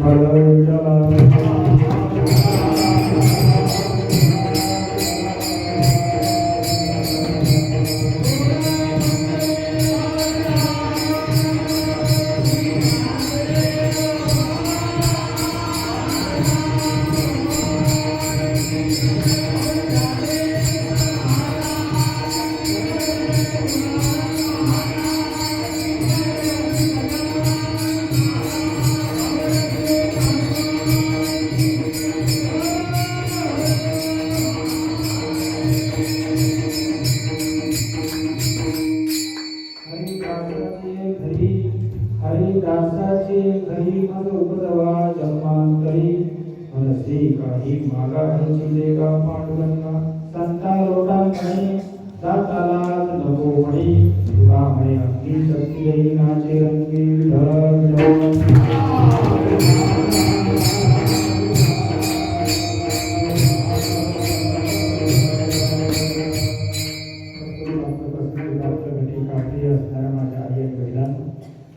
Hare काही मागा देगा पांडुरंगा संता लोटा म्हणे जाताला नको म्हणे तुला म्हणे अंगी शक्ती देई नाचे रंगी विठ्ठल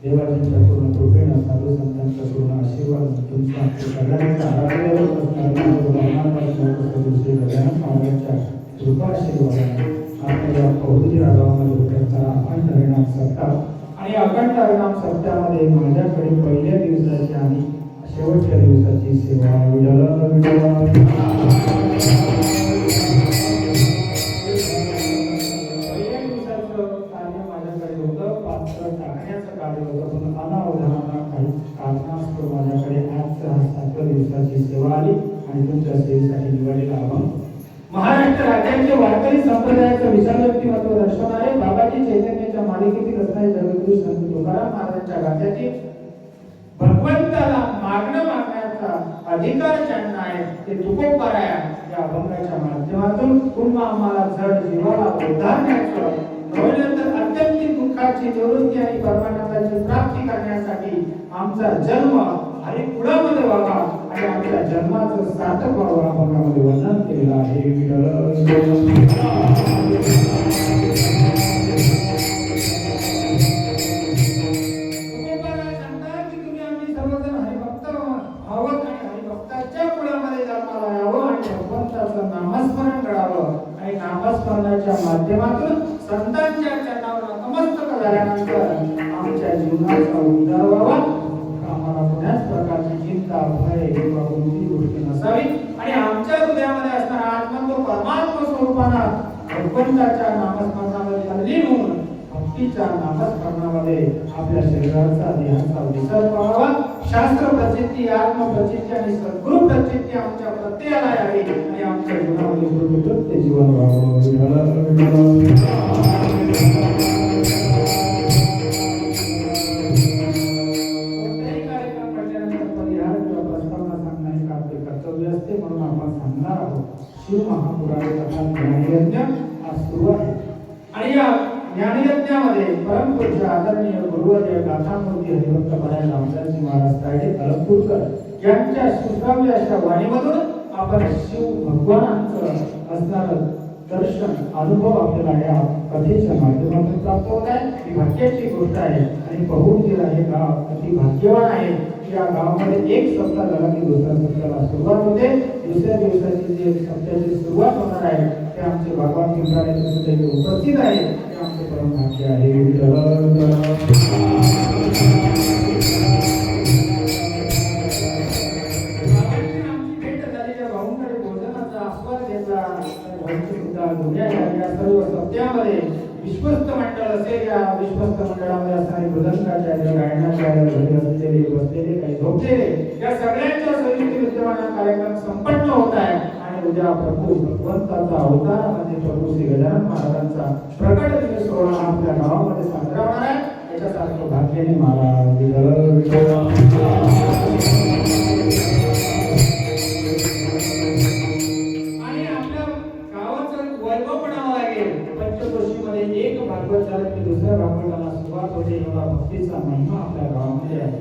देवाच्या पूर्ण कृपेने साधू संतांचा पूर्ण आशीर्वाद तुमचा सगळ्यांचा आराध्य महाराजांच्या कृपा आशीर्वादाने आपल्या या पौर्णिमा गावामध्ये उतरताना अखंड हरिनाम सप्ताह आणि अखंड हरिनाम सप्ताहामध्ये माझ्याकडे पहिल्या दिवसाची आणि शेवटच्या दिवसाची सेवा सेवा आली आणि तुमच्या सेवेसाठी निवडलेला अभंग महाराष्ट्र राज्याचे वारकरी संप्रदायाचं विशाल व्यक्तिमत्व दर्शवणारे बाबाजी चैतन्याच्या मालिकेतील असणारे जगद्गुरु संत तुकाराम महाराजांच्या गाथ्याची भगवंताला मागण्याचा अधिकार ज्यांना आहे ते तुकोबाराया या अभंगाच्या माध्यमातून पुन्हा आम्हाला जड जीवाला उद्धारण्याचं नवनंतर अत्यंत दुःखाची निवृत्ती आणि परमानंदाची प्राप्ती करण्यासाठी आमचा जन्म हरिकुळामध्ये व्हावा आणि आपल्या जन्माचं सार्थक व्हावं अभंगामध्ये वर्णन केलेलं आहे हरिभक्ताच्या कुळामध्ये जन्माला यावं आणि भगवंताचं नामस्मरण करावं आणि नामस्मरणाच्या माध्यमातून संतांच्या चरणावर नतमस्तक झाल्यानंतर आमच्या जीवनाचा उद्धार व्हावा. कुणाच प्रकारची चिंता भय किंवा कोणती गोष्ट नसावी आणि आमच्या हृदयामध्ये असणारा आत्मा तो परमात्मा स्वरूपाला भगवंताच्या नामस्मरणामध्ये तल्लीन होऊन भक्तीच्या नामस्मरणामध्ये आपल्या शरीराचा देहाचा विसर पाहावा. शास्त्र प्रचिती आत्मप्रचिती आणि सद्गुरु प्रचिती आमच्या प्रत्ययाला यावी आणि आमच्या जीवनामध्ये प्रत्येक जीवन व्हावं. शिव महापुराण कथा ज्ञानयज्ञ आज सुरू आहे आणि या ज्ञानयज्ञामध्ये परमपूज्य आदरणीय गुरुवर्य गाथामूर्ती हरिभक्त परायण रामदासजी महाराज तायडे अलंपूरकर यांच्या सुश्राव्य अशा वाणीमधून आपण शिव भगवानांचं असणारं दर्शन अनुभव आपल्याला या कथेच्या माध्यमातून प्राप्त होत आहे. ही भाग्याची गोष्ट आहे आणि पहुडजीला हे गाव अति भाग्यवान आहे. या गावामध्ये एक सप्ताह झाला की दुसऱ्या सप्ताहाला सुरुवात होते. दुसऱ्या दिवसाची जी सप्ताहाची सुरुवात होणार आहे ते आमचे बाबा पिंपराळे सुद्धा उपस्थित आहे. ते आमचे परम भाग्य आहे. भाऊंकडे भोजनाचा आस्वाद घेतला सर्व सप्त्यामध्ये विश्वस्त मंडळ असेल या विश्वस्त मंडळामध्ये असणारे मृदंगाचार्य गायनाचार्य घरी असलेले बसलेले काही झोपलेले या सगळ्यांच्या संयुक्त विद्यमान कार्यक्रम संपन्न होत आहे आणि उद्या प्रभू भगवंताचा अवतारामध्ये प्रभू श्री गजानन महाराजांचा प्रकट दिवस सोहळा आपल्या गावामध्ये साजरा होणार आहे. याच्यासारखं भाग्याने महाराज एक भागवत झालं की दुसऱ्या भागवताला सुरुवात होते. एवढा भक्तीचा महिमा आपल्या गावामध्ये आहे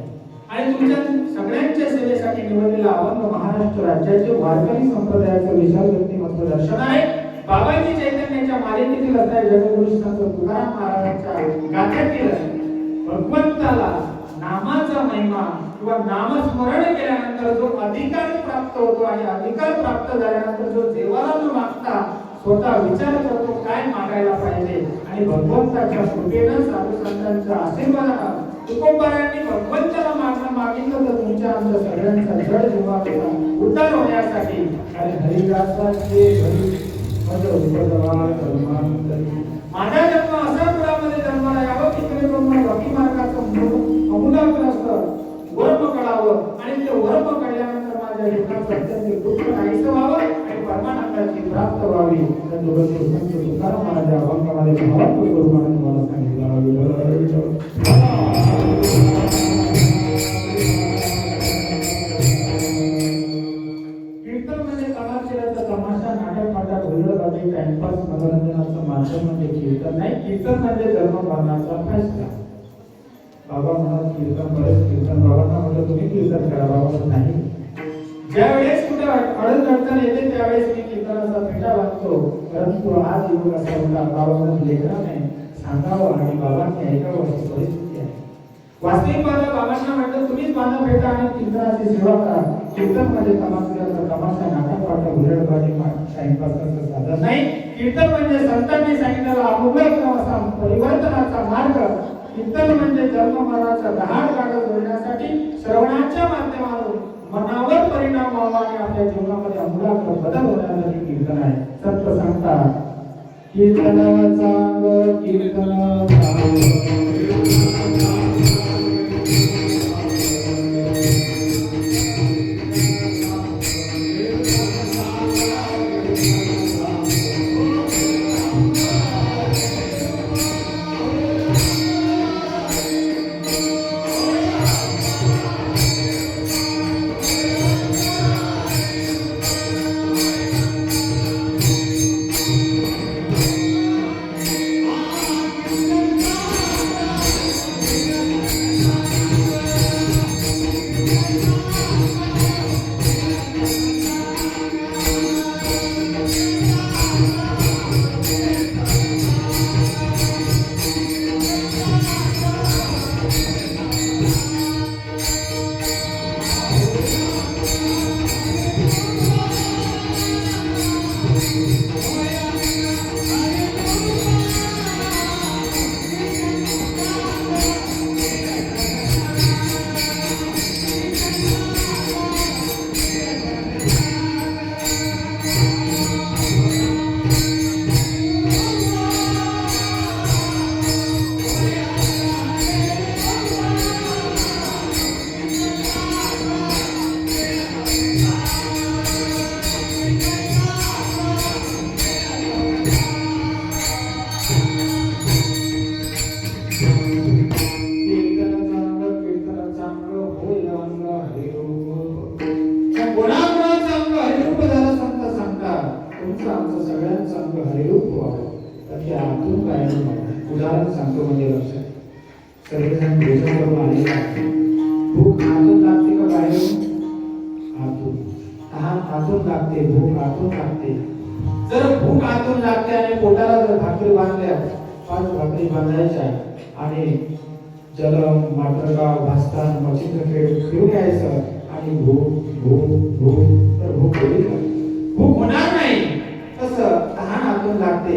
आणि तुमच्या सगळ्यांच्या सेवेसाठी निवडलेला अभंग महाराष्ट्र राज्याचे वारकरी संप्रदायाचं विशाल व्यक्तिमत्व दर्शन आहे. बाबाजी चैतन्याच्या मालिकेतील असणारे जगद्गुरु संत तुकाराम महाराजांच्या गाथ्यातील भगवंताला नामाचा महिमा किंवा नामस्मरण केल्यानंतर जो अधिकार प्राप्त होतो आणि अधिकार प्राप्त झाल्यानंतर जो देवाला न मागता स्वतः विचार करतो काय मागायला पाहिजे आणि भगवंताच्या कृपेनं साधू संतांच्या आशीर्वादानं तुकोबारायांनी भगवंताला मागितलं तर तुमच्या आमच्या सगळ्यांचा जड जीवाचा उद्धार होण्यासाठी आणि हरिदासाचे माझा जन्म असा कुळामध्ये जन्माला यावं की जेणेकरून भक्ती मार्गाचं अमूलाग्र असतं वर्म कळावं आणि ते वर्म कळल्यानंतर माझ्या जीवनात अत्यंत दुःख नाहीसं व्हावं आणि परमानंदाची प्राप्त व्हावी. तर संत तुकाराम महाराज अभंगामध्ये भावात्मक स्वरूपाने तुम्हाला सांगितलं. कीर्तन कीर्तन म्हणजे कमाल केल्याचा तमाशा, नाटक पाठात हुरळबाजी, टाइमपास, मनोरंजनाचं माध्यम म्हणजे कीर्तन नाही. कीर्तन म्हणजे जन्म मरणाचा फैसला. बाबा म्हणत कीर्तन बरेच कीर्तन, बाबांना म्हणलं तुम्ही कीर्तन करा. बाबा नाही, ज्यावेळेस कुठे अडचण येते त्यावेळेस मी कीर्तनाचा फेटा बांधतो. परंतु आज योग असा होता, बाबांना लेकराने सांगावं आणि बाबांनी ऐकावं अशी परिस्थिती आहे. वास्तविक पाहता बाबांना म्हटलं तुम्हीच बांधा फेटा आणि कीर्तनाची सेवा करा. कीर्तन मध्ये तमाशा, तमाशा, नाटक पाठ, हुरळबाजी, टाइमपासाचं साधन नाही. कीर्तन म्हणजे संतांनी सांगितलेला अमूल्य असा परिवर्तनाचा मार्ग. कीर्तन म्हणजे जन्म मरणाचा दहाड काढत जोडण्यासाठी श्रवणाच्या माध्यमातून मनावर परिणाम व्हावा आणि आपल्या जीवनामध्ये आमूलाग्र बदल होण्यासाठी कीर्तन आहे. संत सांगतात कीर्तनाचा उदाहरण सांगतो म्हणजे लक्षात सर्वजण भोजन करून आलेले भूक आतून लागते का बाहेरून? आतून. तहान आतून लागते, भूक आतून लागते. जर भूक आतून लागते आणि पोटाला जर भाकरी बांधल्या, 5 भाकरी बांधायच्या आणि जलम, माटरगाव, भास्तान, मच्छिंद्रखेड फिरून यायचं आणि भूक भूक भूक तर भूक होईल का? भूक होणार नाही. तसं तहान आतून लागते,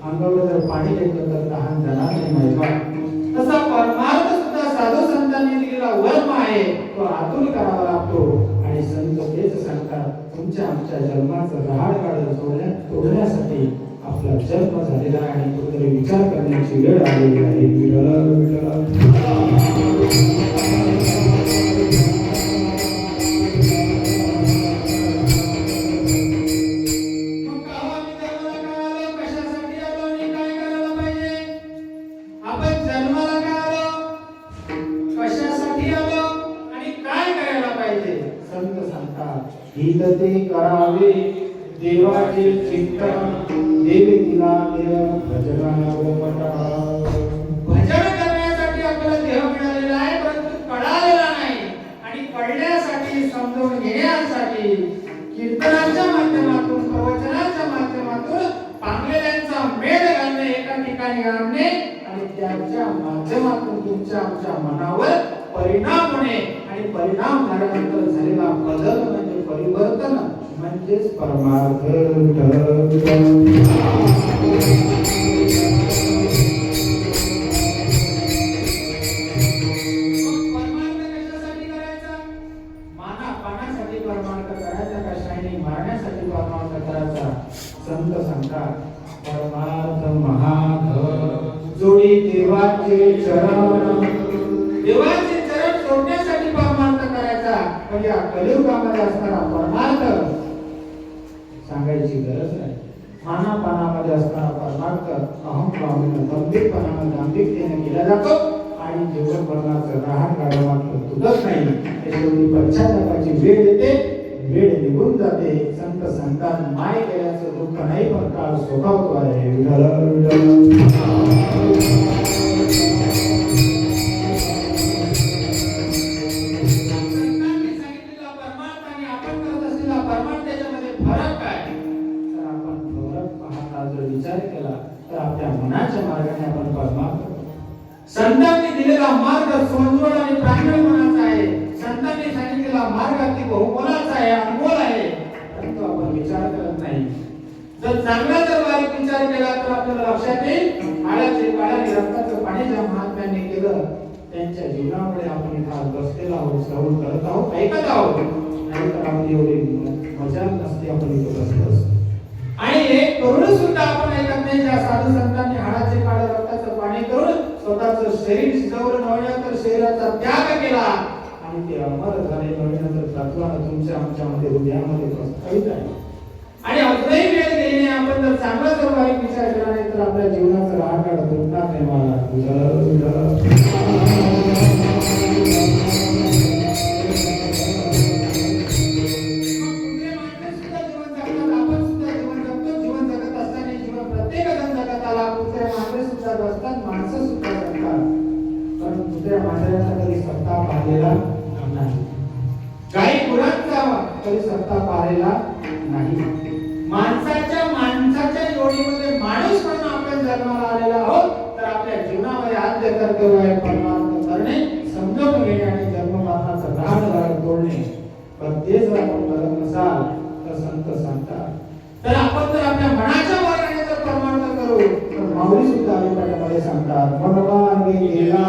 अंगावर जर पाणी घेतलं तर तहान जाणार नाही माहिती. तसा परमार्थ सुद्धा साधू संतांनी दिलेला वर्म आहे, तो आतून करावा लागतो. आणि संत तेच सांगतात तुमच्या आमच्या जन्माचं रहाड काढत तोडण्यासाठी आपला जन्म झालेला आहे आणि कुठेतरी विचार करण्याची वेळ आलेली आहे. विठ्ठल विठ्ठल ते करावे देवाचे चिंतन, देवी तिला भजन करण्यासाठी आपल्याला देह मिळालेला आहे, परंतु कळालेला नाही. आणि कळण्यासाठी, समजून घेण्यासाठी कीर्तनाच्या माध्यमातून, प्रवचनाच्या माध्यमातून पांगलेल्यांचा मेळ घालणे, एका ठिकाणी आणणे आणि त्याच्या माध्यमातून तुमच्या आमच्या मनावर परिणाम होणे. आणि परिणाम झाल्यानंतर झालेला बदल म्हणजे परिवर्तन म्हणजेच परमार्थ. मानापानासाठी परमार्थ करायचा का शायनी मारण्यासाठी परमार्थ करायचा? संत सांगतात परमार्थ महाधर जोडी देवाचे चरण. देवाचे चरण सोडण्यासाठी परमार्थ करायचा म्हणजे कलियुगामध्ये असणारा परमार्थ सांगायची गरज नाही. मानापानामध्ये असणारा परमार्थ अहंभावाने, गंभीरपणाने, गांभीर्याने केला जातो आणि जीवन मरणाचं रहाड काढावं लागतं, तुझंच नाही. त्याच्यावेळी पश्चातापाची वेळ येते, वेळ निघून जाते. संत संतान माय केल्याचं दुःख नाही, पण काळ स्वभावतो आहे. विचार केला तर आपल्या मनाच्या मार्गाने आपण परमार्थ. संतांनी दिलेला मार्ग समजून आणि प्रांजळ मनाचा आहे. संतांनी सांगितलेला मार्ग अगदी बहुमोलाचा आहे, अनमोल आहे, परंतु आपण विचार करत नाही. जर चांगला जर बारीक विचार केला तर आपल्याला लक्षात येईल काळाचे काळाने रक्ताचं पाणी ज्या महात्म्यांनी केलं त्यांच्या जीवनामुळे आपण इथं बसलेलो आहोत, श्रवण करत आहोत, ऐकत आहोत. नाही तर आपण एवढी मजा नसते आपण इथं बसलो. आणि एक करून सुद्धा आपण ऐकत नाही. ज्या साधू संतांनी हाडाचे काळ रक्ताचं पाणी करून स्वतःचं शरीर शिजवलं, नव्हे तर शरीराचा त्याग केला आणि ते अमर झाले. नव्हे तत्वानं तुमच्या आमच्यामध्ये हृदयामध्ये प्रस्थापित आहे. आणि अजूनही वेळ गेली नाही. आपण जर चांगला जर वाईट विचार केला नाही तर आपल्या जीवनाचा राहणार तुटणार नाही. माणसं सुद्धा जगतात, पण दुसऱ्या माणसाचा कधी सत्ता पाहिलेला नाही. गाई गुरांचा कधी सत्ता पाहिलेला नाही. माणसाच्या जोडीमध्ये माणूस म्हणून आपण जन्माला आलेला आहोत. तर आपल्या जीवनामध्ये आद्य कर्तव्य आहे परमार्थ करणे, समजून घेणे आणि जन्ममरणाचा राहण तोडणे. पण ते जर आपण करत नसाल तर संत सांगतात. तर आपण जर आपल्या मनाच्या मार्गाने जर परमार्थ करू तर माऊली सुद्धा आयुष्यामध्ये सांगतात मनमार्गे गेला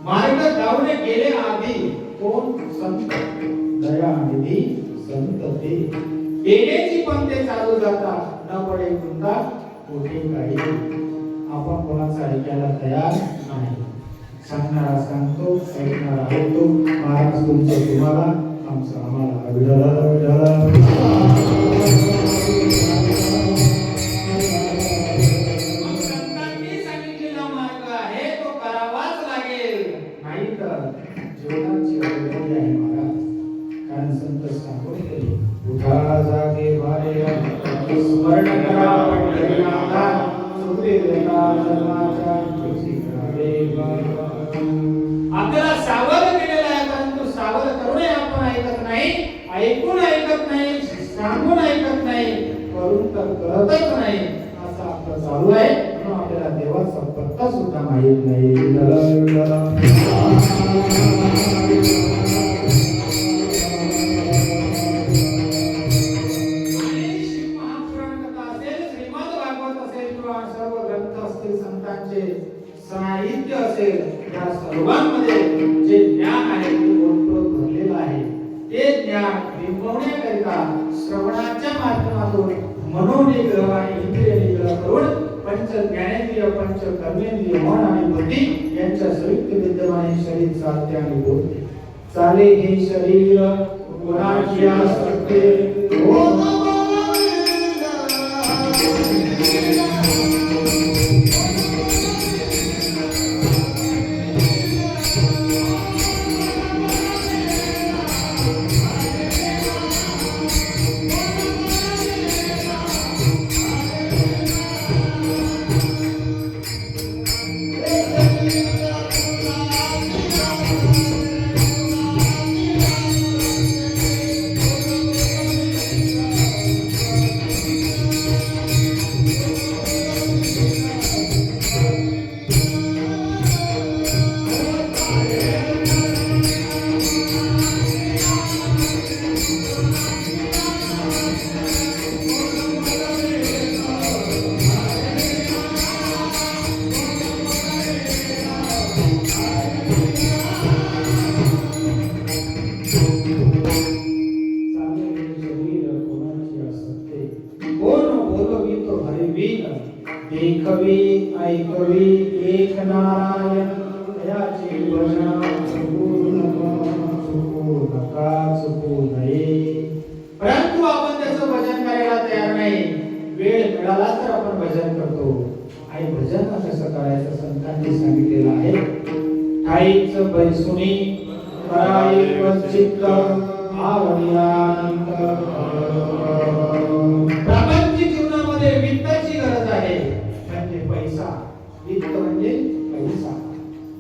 मार्ग गावने गेले आधी कोण संत दयानिधी संत ते येण्याची पण ते चालू जाता न पडे कोणता कोठे काही. आपण कोणाचा ऐकायला तयार नाही. सांगणारा सांगतो, ऐकणारा ऐकतो. महाराज तुमचं तुम्हाला, आमचं आम्हाला. जीवनाची अडचणी आहे महाराज. कारण संत सांगून गेले उठा जागे वारे स्मरण करा पंढरीनाथा सुखदेवता जन्माच्या तुझी करावे बाबा. आपल्याला सावध केलेला आहे, परंतु सावध करूनही आपण ऐकत नाही. ऐकून ऐकत नाही, सांगून ऐकत नाही, करून तर करतच नाही. असं आपलं चालू आहे. म्हणून आपल्याला देवाचा पत्ता सुद्धा माहित नाही. साहित्य असेल या सर्वांमध्ये जे ज्ञान आहे ते ओतप्रोत भरलेलं आहे. ते ज्ञान बिंबवण्याकरिता श्रवणाच्या माध्यमातून मनोनिग्रह आणि इंद्रिय निग्रह करून पंच ज्ञानेंद्रिय, पंच कर्मेंद्रिय, मन आणि बुद्धी यांच्या संयुक्त विद्यमाने शरीर चालते आणि बोलते. चाले हे शरीर कोणाची आसक्ती ओम देखवी ऐकवी एक नारायण याचे भजन चुकू नका चुकू नये. परंतु आपण त्याचं भजन करायला तयार नाही. वेळ मिळाला तर आपण भजन करतो. आणि भजन कसं करायचं संतांनी सांगितलेलं आहे. ठाईच बैसुनी कराई चित्त आवडियानंद. प्रापंचिक जीवनामध्ये वित्ताची गरज आहे म्हणजे पैसा. वित्त म्हणजे पैसा.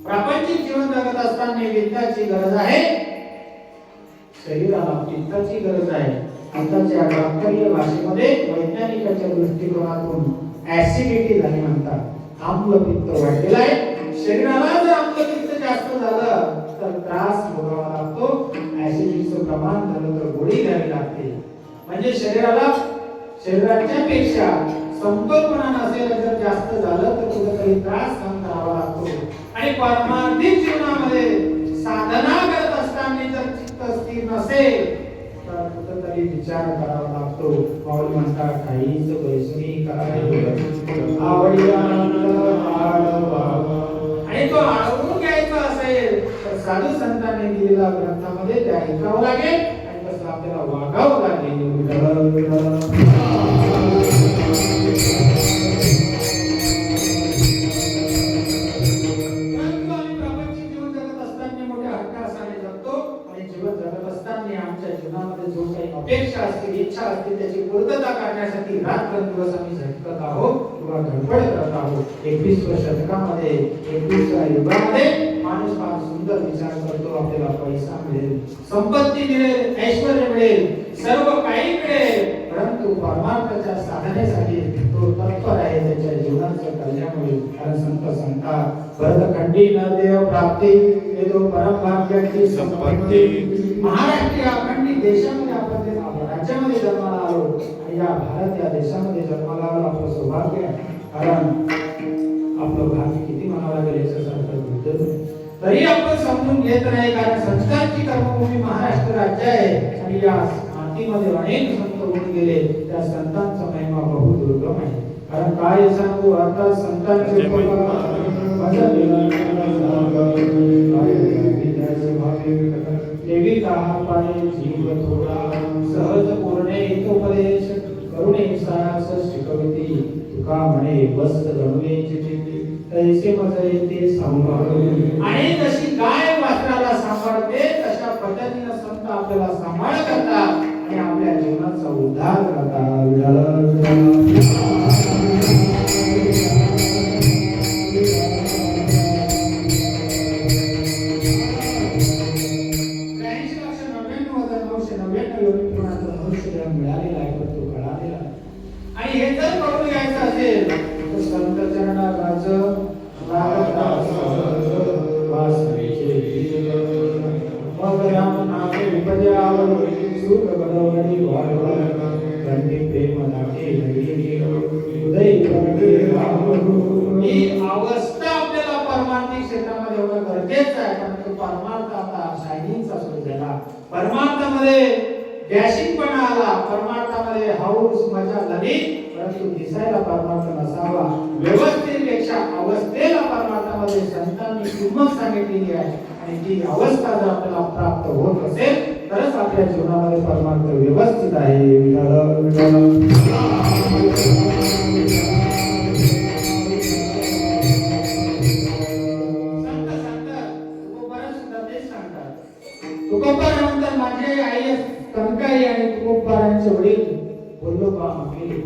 प्रापंचिक जीवन जगत असताना वित्ताची गरज आहे. शरीराला पित्ताची गरज आहे. आताच्या डॉक्टरीय भाषेमध्ये वैज्ञानिकाच्या दृष्टिकोनातून ऍसिडिटी झाली म्हणतात. आम्ल पित्त वाढलेलं आहे. शरीराला जर आम्ल पित्त जास्त झालं तर त्रास भोगावा लागतो. ऍसिडिटीचं प्रमाण झालं तर गोळी घ्यावी लागते. म्हणजे शरीराच्या पेक्षा समतोलपणा नसेल जर जास्त झालं तर कुठेतरी त्रास सहन करावा लागतो. आणि परमार्थिक जीवनामध्ये साधना करत असताना जर चित्त स्थिर नसेल तर कुठेतरी विचार करावा लागतो. पाऊल म्हणतात काहीच बैसुनी करायला आवडियानंद आळवावा. आणि तो आळवून घ्यायचा असेल तर साधू संतांनी दिलेल्या ग्रंथामध्ये ते ऐकावं लागेल आणि तसं आपल्याला वागावं लागेल. अपेक्षा असतील इच्छा असतील त्याची पूर्तता करण्यासाठी रात्रंदिवस आम्ही झटकत आहोत किंवा धडपड करत आहोत. 21व्या शतकामध्ये 21व्या युगामध्ये माणूस फार सुंदर विचार करतो. आपल्याला पैसा मिळेल, संपत्ती मिळेल, ऐश्वर्य मिळेल, सर्व काही मिळेल, परंतु परमार्थाच्या साधनेसाठी तो तत्पर आहे. त्याच्या जीवनाचं कल्याण होईल. कारण संत सांगतात भरतखंडी न देव प्राप्ती येतो परम भाग्याची संपत्ती. महाराष्ट्र या अखंडित देशामध्ये आपण राज्यामध्ये जन्माला आलो आणि या भारत या देशामध्ये जन्माला आलो आपलं सौभाग्य आहे. कारण आपलं भाग्य किती म्हणावं लागेल याच्यासारखं तरी आपण समजून घेत नाही. कारण संतांची कर्मभूमी महाराष्ट्र राज्य आहे आणि या मातीमध्ये अनेक संत होऊन गेले. त्या संतांचा महिमा बहुदुर्गम आहे. कारण काय सांगू आता संतांचे देवी पाणी जीव थोडा सहज पूर्णे उपदेश करुणे सास शिकवती. तुका म्हणे वस्त गणवेची चित्ती तैसे मजे ते सांभाळून. आणि जशी गाय वासराला सांभाळते तशा पद्धतीने संत आपल्याला सांभाळ करतात आणि आपल्या जीवनाचा उद्धार करतात. मिळालेला आहे पण तो कळालेला आहे. आणि हे जर करून घ्यायचं असेल तर संत चरणाराज मग राम नामे विपद्यावर सुख बलवडी वाढवा गंडी प्रेम नाटे उदय ही अवस्था आपल्याला परमार्थिक क्षेत्रामध्ये एवढं गरजेचं आहे. परंतु परमार्थ आता शायनिंगचा सुरू झाला. परमार्थामध्ये डॅशिंगपणा आला. परमार्थामध्ये हौस मजा झाली. परंतु दिसायला परमार्थ नसावा. व्यवस्थेपेक्षा अवस्थेला परमार्थामध्ये संतांनी किंमत सांगितलेली आहे. आणि ती अवस्था जर आपल्याला प्राप्त होत असेल तरच आपल्या जीवनामध्ये परमार्थ व्यवस्थित आहे. विठ्ठल विठ्ठल तुकोबाराय म्हणतात माझे आई कनकाई आणि तुकोबारायांचे वडील बोल्लोबा मागले.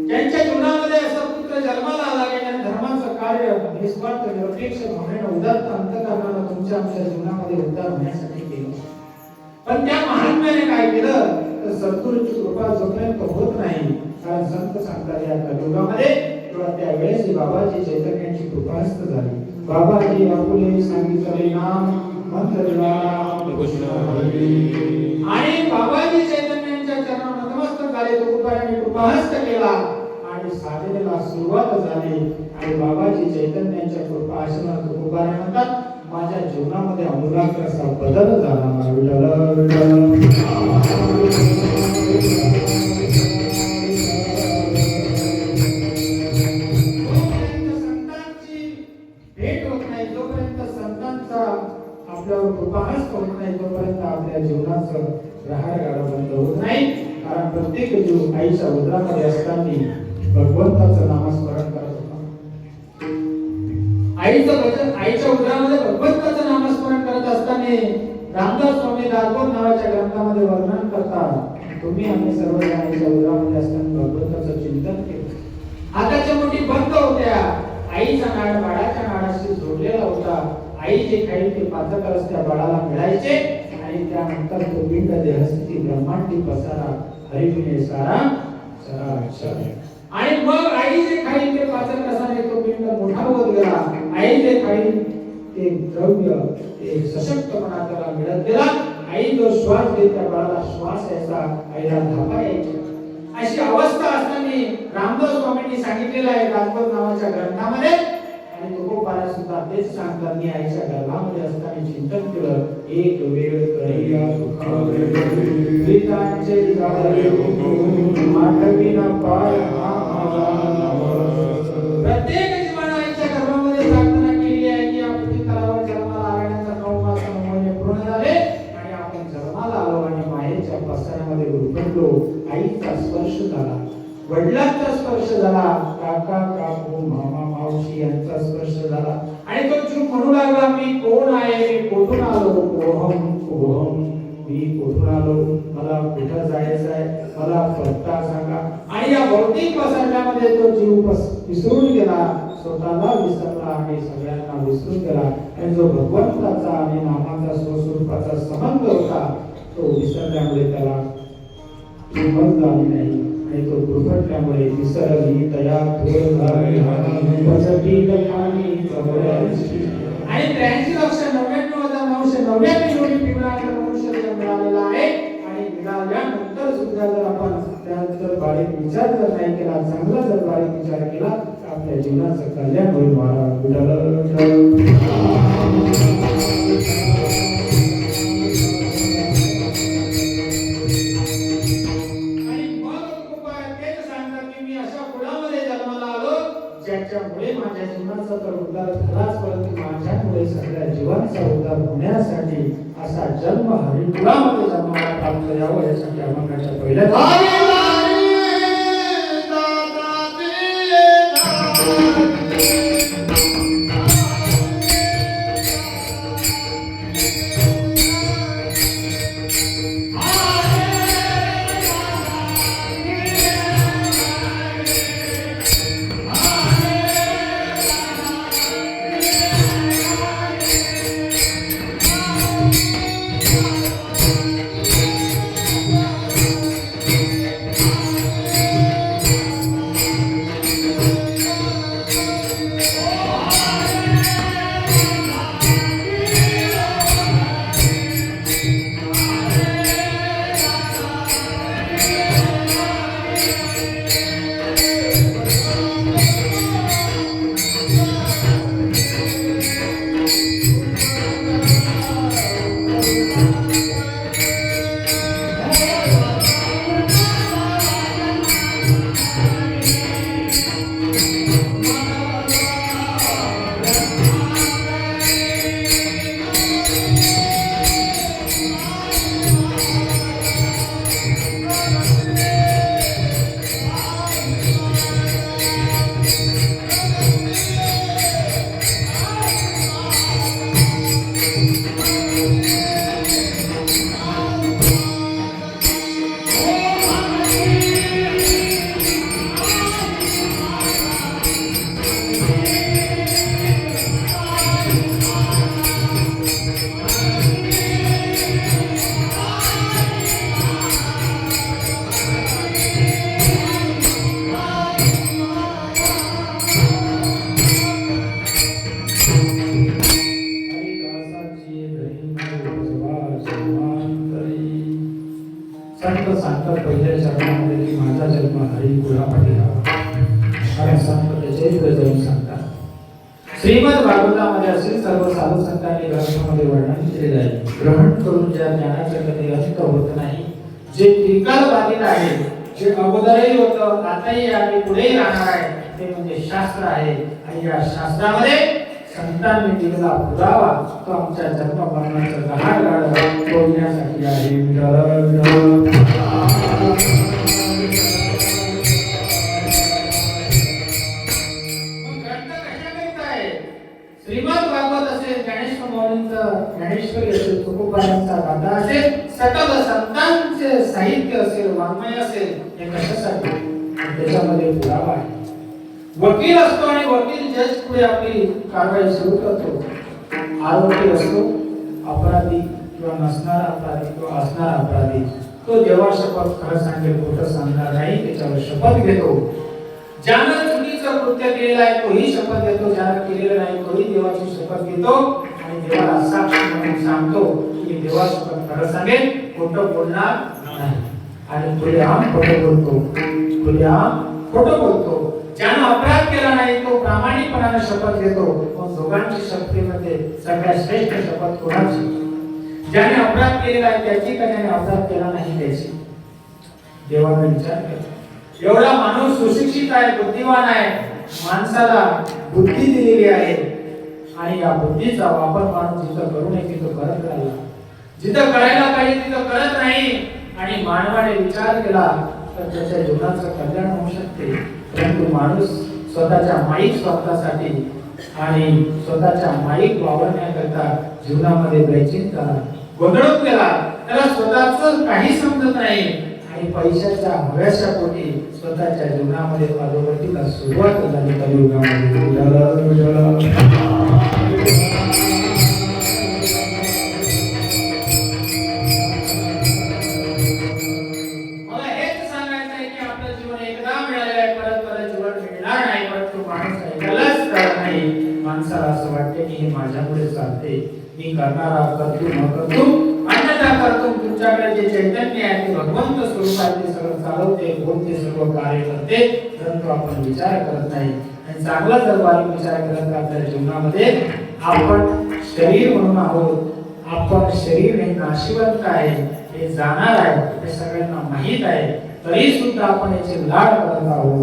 त्यांच्या जीवनामध्ये असा पुत्र जन्माला आला की त्याने धर्माचं कार्य निस्वार्थ निरपेक्ष भावनेने उदात्त अंतःकरणाने तुमच्या आमच्या जीवनामध्ये उद्धार होण्यासाठी केलं. पण त्या महात्म्याने काय केलं तर सद्गुरूची कृपा जोपर्यंत होत नाही, कारण संत सांगतात या कलियुगामध्ये किंवा त्यावेळेस बाबाजी चैतन्याची कृपा हस्त झाली. बाबाजी आपुले सांगितले नाम मंत्र आणि बाबाजी चैतन्यांच्या चरणावर नतमस्तक झाले. तुकोबारायांनी कृपाहस्त केला आणि साधनेला सुरुवात झाली. आणि बाबाजी चैतन्यांच्या कृपा आशीर्वाद तुकोबाराय म्हणतात माझ्या जीवनामध्ये अमूलाग्र असा बदल झाला. विठ्ठल विठ्ठल आपल्यावर कृपाहस्त होत नाही तोपर्यंत आपल्या जीवनाचं रहाड गाडा बंद होत नाही. कारण प्रत्येक जीव आईच्या उदरामध्ये असताना भगवंताचं नामस्मरण करत होता. आईचं वचन आईच्या उदरामध्ये भगवंताचं नामस्मरण करत असताना रामदास स्वामी दासबोध नावाच्या ग्रंथामध्ये वर्णन करतात तुम्ही आम्ही सर्व आईच्या उदरामध्ये असताना भगवंताचं चिंतन केलं. हाताच्या मुठी बंद होत्या. आईचा नाड बाळाच्या नाडाशी जोडलेला होता. आई जे काही ते पाचक रस त्या बाळाला मिळायचे आणि त्यानंतर तो पिंड देहस्थिती ब्रह्मांडी पसारा हरिविने सारा चराचर. आणि मग आई जे काही ते पाचक रसाने तो पिंड मोठा होत गेला. आई जे काही ते द्रव्य ते सशक्तपणा त्याला मिळत गेला. आई जो श्वास देत त्या बाळाला श्वास यायचा, आईला धापा यायची. अशी अवस्था असताना रामदास स्वामींनी सांगितलेलं आहे दासबोध नावाच्या ग्रंथामध्ये. आणि तुकोबाराय सुद्धा तेच सांगतात की आईच्या गर्भामध्ये असताना चिंतन केलं. एक वेळ करिया प्रीतांचे गाळे माठविना पाय प्रत्येक जीवाने आईच्या गर्भामध्ये प्रार्थना केली आहे की आपण तलावावर जन्माला आल्यानंतर 9 मास 9 महिने पूर्ण झाले आणि आपण जन्माला आलो आणि मायेच्या पसऱ्यामध्ये गुरफटलो. आईचा स्पर्श झाला, वडिलांचा स्पर्श झाला, काका काकू मामा मावशी यांचा स्पर्श झाला. आणि तो जीव म्हणू लागला मी कोण आहे, मी कुठून आलो, कोहम कोहम मी कुठून आलो, मला कुठं जायचं आहे, मला पत्ता सांगा. आणि या भौतिक पसरण्यामध्ये तो जीव विसरून गेला, स्वतःला विसरला आणि सगळ्यांना विसरून गेला. आणि जो भगवंताचा आणि नामाचा स्वस्वरूपाचा संबंध होता तो विसरल्यामुळे त्याला किंमत झाली नाही. आणि तो गुरफटल्यामुळे विसरली तया थोर झाली पचटी लखानी चवऱ्याची. आणि 83,99,999 कोटी पिंपळाचा मनुष्य जन्म मिळालेला आहे. आणि मिळाल्यानंतर सुद्धा जर आपण त्यानंतर बारीक विचार जर नाही केला, चांगला जर बारीक विचार केला तर आपल्या जीवनाचं कल्याण होईल. महाराज विठ्ठल ज्याच्यामुळे माझ्या जीवनाचा तर उद्धार झालाच, परंतु माझ्यामुळे सगळ्या जीवांचा उद्धार होण्यासाठी असा जन्म हरिकुळामध्ये जन्माला प्राप्त यावं यासाठी अभंगाच्या पहिल्या पहिल्या चरणामध्ये की माझा जन्म हरी कुळामध्ये व्हावा. कारण संत त्याचे जाऊन सांगतात. श्रीमद भागवतामध्ये असे सर्व साधू संतांनी ग्रंथामध्ये वर्णन केलेले आहे. ग्रहण करून ज्या ज्ञानाचा कधी अंत होत नाही, जे त्रिकाल बाधित आहे, जे अगोदरही होतं, आताही आणि पुढेही राहणार आहे, ते म्हणजे शास्त्र आहे. आणि या शास्त्रामध्ये संतांनी दिलेला पुरावा तो आमच्या जन्म मरणाचा गहाळ तोडण्यासाठी आहे. श्रीमद भागवत असेल, ज्ञानेश्वर माऊलींचं ज्ञानेश्वरी असेल, तुकोबारांचा गाथा असेल, सकल संतांचे साहित्य असेल, वाङ्मय असेल, हे कशासाठी? त्याच्यामध्ये पुरावा आहे. वकील असतो आणि वकील जज पुढे आपली कारवाई सुरू करतो. आरोपी असतो, अपराधी किंवा नसणारा अपराधी किंवा असणारा अपराधी, तो जेव्हा शपथ खरं सांगेल, खोटं सांगणार नाही, त्याच्यावर शपथ घेतो. ज्यानं चुकीचं कृत्य केलेलं आहे तोही शपथ घेतो, ज्यानं केलेलं नाही तोही देवाची शपथ घेतो आणि देवाला साक्षी म्हणून सांगतो की देवा शपथ खरं सांगेल, खोटं बोलणार नाही. आणि खुलेआम खोटं बोलतो, खुलेआम खोटं बोलतो. ज्यानं अपराध केला नाही तो प्रामाणिकपणाने शपथ घेतो. पण दोघांची शपथेमध्ये सगळ्यात श्रेष्ठ शपथ कोणाची? ज्याने अपराध केलेला आहे त्याची का ज्याने अपराध केला नाही त्याची? देवाने विचार केला. एवढा माणूस सुशिक्षित आहे, बुद्धिवान आहे, माणसाला बुद्धी दिलेली आहे आणि या बुद्धीचा वापर माणूस जिथं करू नये तिथं करत राहिला, जिथं करायला पाहिजे तिथं करत नाही. आणि मानवाने विचार केला तर त्याच्या जीवनाचं कल्याण होऊ शकते. परंतु माणूस स्वतःच्या माईक स्वार्थासाठी आणि स्वतःच्या माईक वावरण्याकरता जीवनामध्ये बेचिंता गोंधळून गेला. त्याला स्वतःच काही समजत नाही आणि पैशाच्या हव्याशा पोटी स्वतःच्या जीवनामध्ये अधोगतीला सुरुवात झाली. कलियुगामध्ये मला हेच सांगायचं आहे की आपलं जीवन एकदा मिळालेलं आहे, परत जीवन मिळणार नाही. परंतु माणूस ऐकायलाच तयार नाही. माणसाला असं वाटते की हे माझ्यामुळे चालते, मी करणारा करतो न करतो अन्यथा करतो. तुमच्याकडे जे चैतन्य आहे ते भगवंत स्वरूपात ते सगळं चालवते, बोलते, सर्व कार्य करते, परंतु आपण विचार करत नाही. आणि चांगला जर बारीक विचार केला तर आपल्या जीवनामध्ये आपण शरीर म्हणून आहोत, आपण शरीर हे नाशिवंत आहे, हे जाणार आहे, हे सगळ्यांना माहीत आहे. तरी सुद्धा आपण याचे लाड करत आहोत.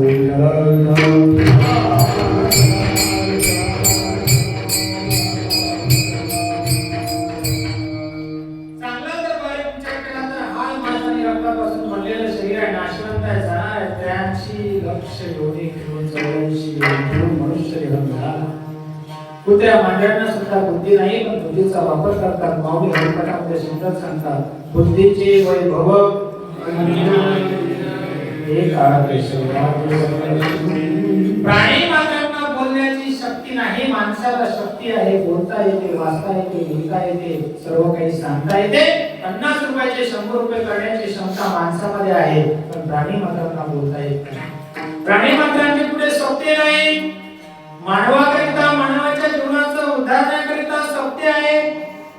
कुत्र्या मांजरांना सुद्धा बुद्धी नाही, पण बुद्धीचा वापर करतात. माऊली हरिपाठामध्ये सुंदर सांगतात, बुद्धीचे वैभव प्राणी मात्रांना बोलण्याची शक्ती नाही, माणसाला शक्ती आहे. बोलता येते, वाचता येते, लिहिता येते, सर्व काही सांगता येते. 50 रुपयाचे 100 रुपये करण्याची क्षमता माणसामध्ये आहे, पण प्राणी मात्रांना बोलता येत नाही. प्राणी मात्रांचे पुढे सत्य नाही. मानवाकरिता, मानवाच्या जीवनाचा उद्धारण्याकरिता सत्य आहे.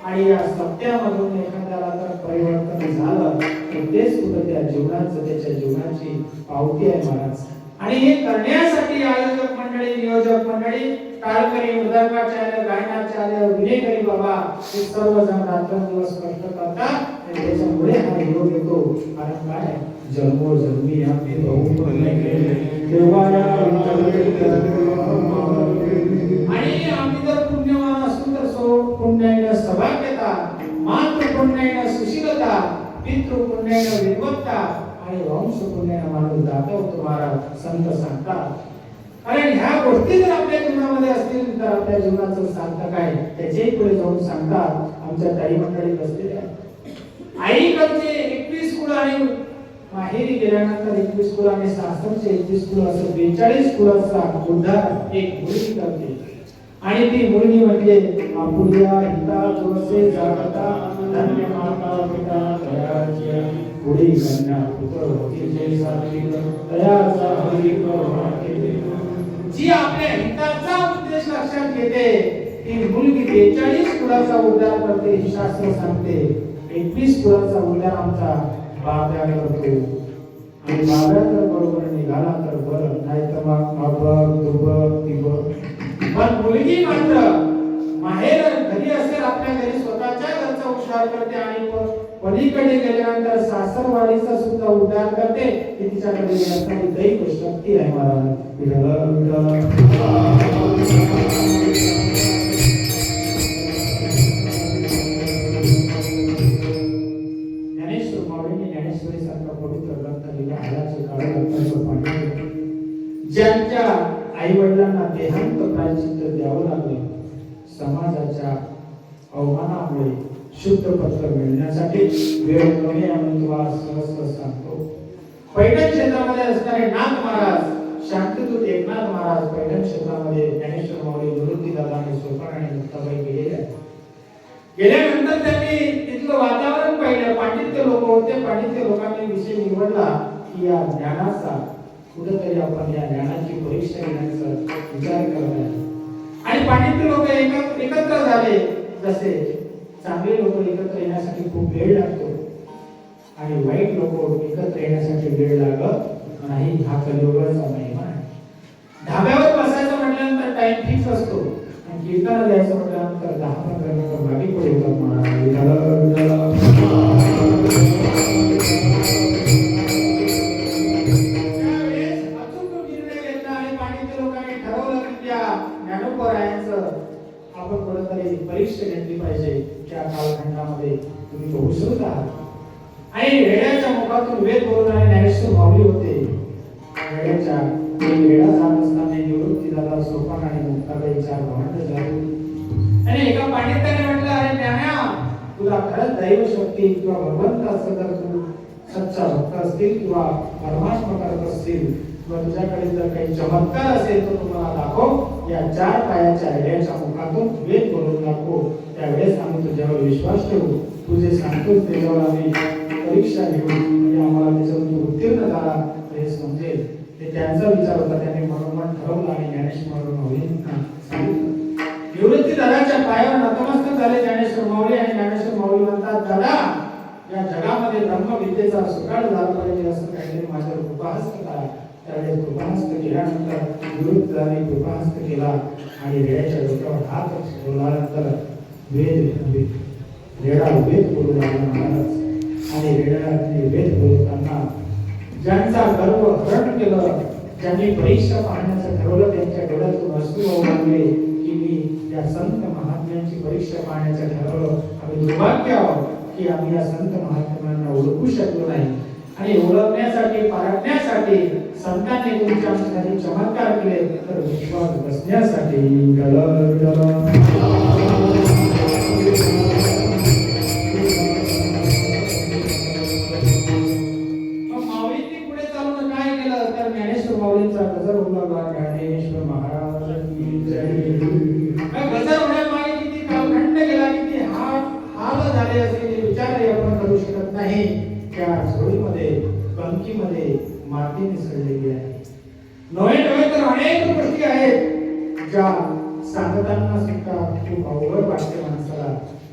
आणि या सत्यामधून एखाद्याला जर परिवर्तन झालं तर तेच कुठं त्या जीवनाचं, त्याच्या जीवनाची पावती आहे महाराज. आणि हे करण्यासाठी आयोजक मंडळी, नियोजक मंडळी, टाळकरी, मृदंगाचार्य, गायनाचार्य, विनेकरी बाबा हे सर्वजण रात्रंदिवस कष्ट करतात. आणि त्याच्यामुळे हा योग येतो. कारण काय, जन्मोजन्मी आम्ही बहु देवाया आणि आम्ही जर पुण्यवान असू तर पुण्याने सौभाग्यता, मातृपुण्याने सुशीलता, पितृपुण्याने विद्वत्ता आणि वंश पुण्याने माणूस दाता तुम्हाला संत सांगतात. कारण ह्या गोष्टी जर आपल्या जीवनामध्ये असतील तर आपल्या जीवनाचं सार्थक आहे. त्याचे पुढे जाऊन सांगतात. आमच्या ताई मंडळी बसलेल्या आईकडचे 21 कुळ आणि माहेरी गेल्यानंतर 21 कुळ आणि सासरचे 21 कुळ असं 42 कुळाचा उद्धार एक मुलगी करते. आणि ती मुलगी म्हणजे आपुल्या हिता जोसे जागता धन्य माता पिता दयाची पुढे कन्या पुत्र होती जे सात्विक दयाचा जी आपल्या हिताचा उद्देश लक्षात घेते ती मुलगी 42 कुळाचा उद्धार करते. शास्त्र सांगते 21 कुळाचा उद्धार आमचा बाप करतो. आणि बाबा तर बरोबर निघाला तर बरं, नाही तर मग अबक दुबक तिबक. पण मुलगी मात्र माहेर घरी असेल, आपल्या घरी स्वतःच्या घरचा उद्धार करते आणि पलीकडे गेल्यानंतर सासरवाडीचा सुद्धा उद्धार करते. की तिच्याकडे असणारी दैव शक्ती आहे महाराज. ज्ञानेश्वर माऊलीने ज्ञानेश्वरी सारखा पवित्र ग्रंथ लिहिला. हालाचे काळ रक्ताचं पाणी. ज्यांच्या आई वडिलांना देहांत प्रायश्चित्त द्यावं लागलं, समाजाच्या अवमानामुळे शुद्ध पत्र मिळण्यासाठी वेळ कमी आहे म्हणून तुम्हाला सहज सांगतो. पैठण क्षेत्रामध्ये असणारे नाथ महाराज, शांतदूत एकनाथ महाराज पैठण क्षेत्रामध्ये ज्ञानेश्वर माऊली, निवृत्तीदादा आणि सोपान आणि मुक्ताबाई गेलेले आहेत. गेल्यानंतर त्यांनी तिथलं वातावरण पाहिलं. पांडित्य लोक होते. पांडित्य लोकांनी विषय निवडला की या ज्ञानाचा कुठेतरी आपण या ज्ञानाची परीक्षा घेण्याचा विचार करत आहे. आणि पांडित्य लोक एकत्र झाले. जसे चांगले लोक एकत्र येण्यासाठी खूप वेळ लागतो आणि वाईट लोक एकत्र येण्यासाठी वेळ लागत नाही. हा कलियुगाचा महिमा आहे. ढाब्यावर बसायचं म्हटल्यानंतर टाइम फिक्स असतो आणि कीर्तन द्यायचं म्हटल्यानंतर 10-15 मिनिटं मागे पुढे होतात आपण कुठेतरी परीक्षा घेतली पाहिजे. त्या कालखंडामध्ये तुम्ही पोहोचत आहात. आणि वेड्याच्या मुखातून वेद बोलणारे ज्ञानेश्वर माऊली होते. वेड्याच्या वेडा जात असताना निवृत्तीदादा, सोपान आणि मुक्ताबाई 4 भावंड झाली. आणि एका पंडिताने म्हटलं, अरे ज्ञान्या, तुला खरंच दैव शक्ती किंवा भगवंत असं जर तू सच्चा भक्त असतील किंवा परमात्मा करत असतील किंवा तुझ्याकडे जर काही चमत्कार असेल तर तुम्हाला दाखव. या 4 पायाच्या वेड्याच्या मुखातून वेद बोलून दाखव. त्यावेळेस आम्ही तुझ्यावर विश्वास ठेवू. तू जे सांगतोस त्याच्यावर आम्ही परीक्षा घेऊ. म्हणजे आम्हाला त्याच्यावर तू उत्तीर्ण झाला हे समजेल. ते त्यांचा विचार होता. त्यांनी मनोमन ठरवलं आणि ज्ञानेश्वर माऊलींना सांगितलं. निवृत्तीदादाच्या पायावर नतमस्तक झाले ज्ञानेश्वर माऊली. आणि ज्ञानेश्वर माऊली म्हणतात, दादा, या जगामध्ये ब्रह्मविद्येचा सुकाळ झाला पाहिजे असं काहीतरी माझ्यावर कृपाहस्त करा. त्यावेळेस कृपाहस्त केल्यानंतर निवृत्तीदादाने कृपाहस्त केला आणि वेड्याच्या डोक्यावर हात ठेवल्यानंतर वेडा वेद बोलू लागला महाराज. आणि वेडाने वेद बोलताना ज्यांचा गर्व हरण केलं, ज्यांनी परीक्षा पाहण्याचं ठरवलं, त्यांच्या डोळ्यातून अश्रू वाहू लागले की मी या संत महात्म्यांची परीक्षा पाहण्याचं ठरवलं. आम्ही दुर्भाग्य आहोत की आम्ही या संत महात्म्यांना ओळखू शकलो नाही. आणि ओळखण्यासाठी, पारखण्यासाठी संतांनी तुमच्या आमच्यासाठी चमत्कार केले. तर विश्वास बसण्यासाठी माऊलींचा गजर उमगला. ज्ञानेश्वर महाराज की जय. गजर होण्यामागे किती कालखंड गेला, किती हाल झाले असे विचारही आपण करू शकत नाही. त्या झोळीमध्ये, कंकीमध्ये माती मिसळलेली आहे. नव्हे तर अनेक गोष्टी आहेत ज्या सांगताना सुद्धा खूप अवघड वाटते माणसाला.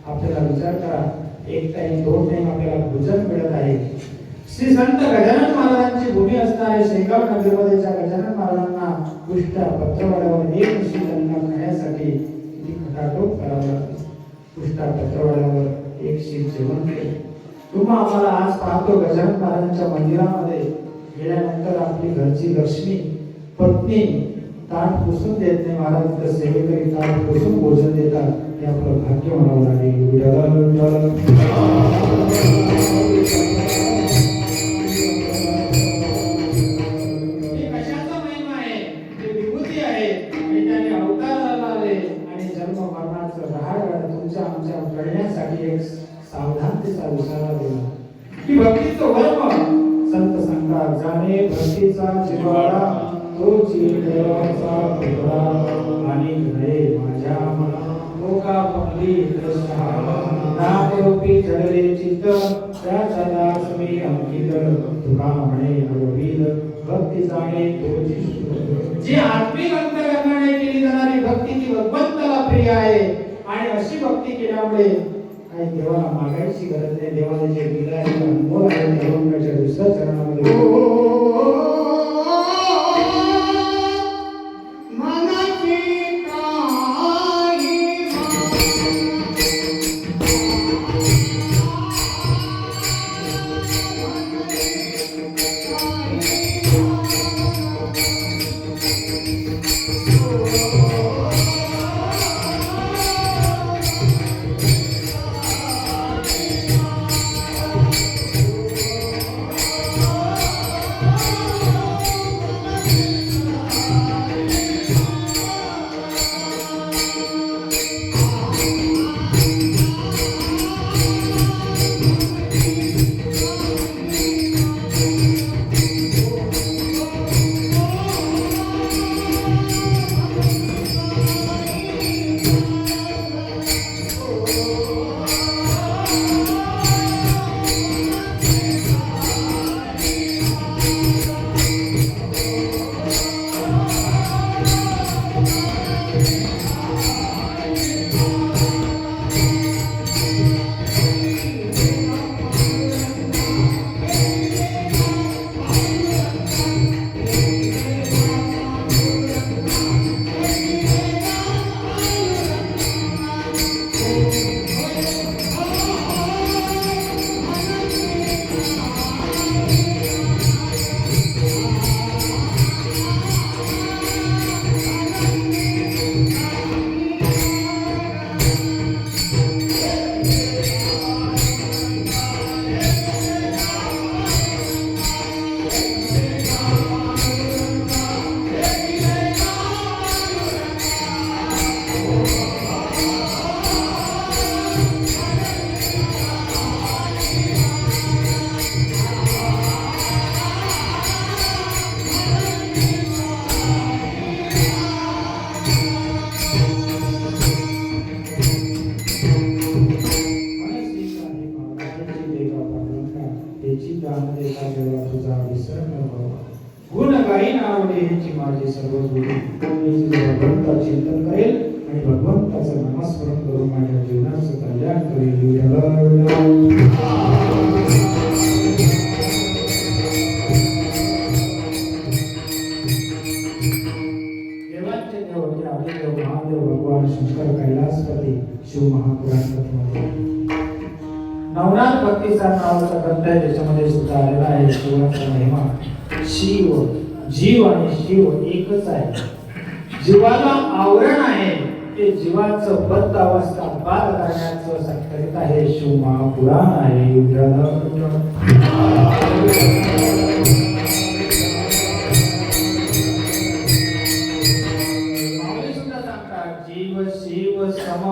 आपल्याला विचार करा, 1 टाइम 2 टाइम आपल्याला भोजन मिळत आहे. श्री संत गजानन महाराजांची भूमी असणारे शेगाव नगरमध्ये ज्या गजानन महाराजांना पुष्टा पत्रवाड्यावर एक निश्चित अन्न खाण्यासाठी किती खटाटोप करावं लागतं. पुष्टा पत्रवाड्यावर एक शीत जेवण केलं. तुम्हा आम्हाला आज पाहतो गजानन महाराजांच्या मंदिरामध्ये गेल्यानंतर आपली घरची लक्ष्मी पत्नी ताट पुसून देत नाही. महाराज तिथं सेवेकरी ताट पुसून भोजन देतात. हे आपलं भाग्य म्हणावं लागेल. सावधानतेचा विचार दिला की भक्तीचं वर्म संत सांगतात, जाणे भक्तीचा जिव्हाळा तो देवाचा पुतळा. आणि नये माझ्या मना लोका पकडी नापरूपी जडले चित्त त्याचा दास मी अंकित. तुका म्हणे गोविंद भक्ती जाणे तोची. जी आत्मिक अंतःकरणाने केली जाणारी भक्ती ती भगवंताला प्रिय आहे. आणि अशी भक्ती केल्यामुळे काही देवाला मागायची गरज नाही. देवाने जे दिलं आहे अनमोल आहे. देवाच्या दुसऱ्या चरणामध्ये गुण गायी नावडे ह्यांची माझी सर्व गुरु भगवंता चिंतन करेल आणि भगवंताचं नामस्मरण करून माझ्या जीवनाचं कल्याण करेल. महादेव भगवान शंकर कैलासपती शिव महापुराण नवनाथ भक्तीचा नावाचा ग्रंथ आहे, ज्याच्यामध्ये सुद्धा आलेला आहे शिवाचा महिमा. शिव जीव आणि शिव एकच आहे. जीवाला आवरण आहे ते जीवाचं बद्ध अवस्था पार करण्याचं संकल्प आहे. शिव महापुराण आहे. जीव शिव सम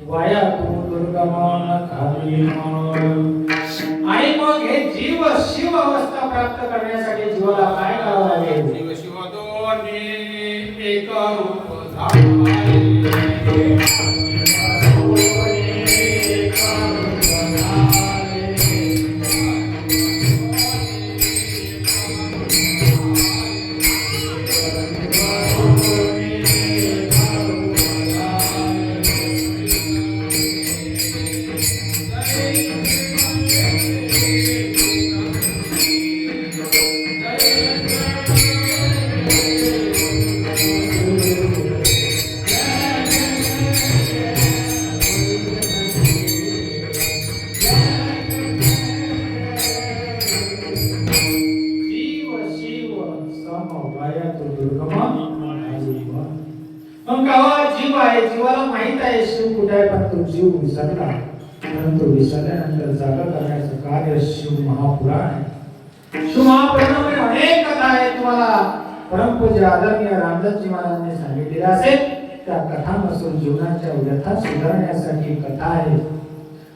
वाया तू दुर्गमन खाली. आणि मग हे जीव शिव अवस्था प्राप्त करण्यासाठी जीवाला काय करावं लागेल? जीव शिव दोन्ही एक रूप झाले. जीवाला माहित आहे शिव कुठे आहे, पण तो जीव विसरला. परंतु विसरल्यानंतर जागा करण्याचं कार्य शिव महापुराण आहे. शिव महापुराणामध्ये अनेक कथा आहेत. तुम्हाला परमपूज्य आदरणीय रामदासजी महाराजांनी सांगितलेल्या असेल त्या कथा नसून जीवनाच्या व्यथा सुधारण्यासाठी कथा आहे.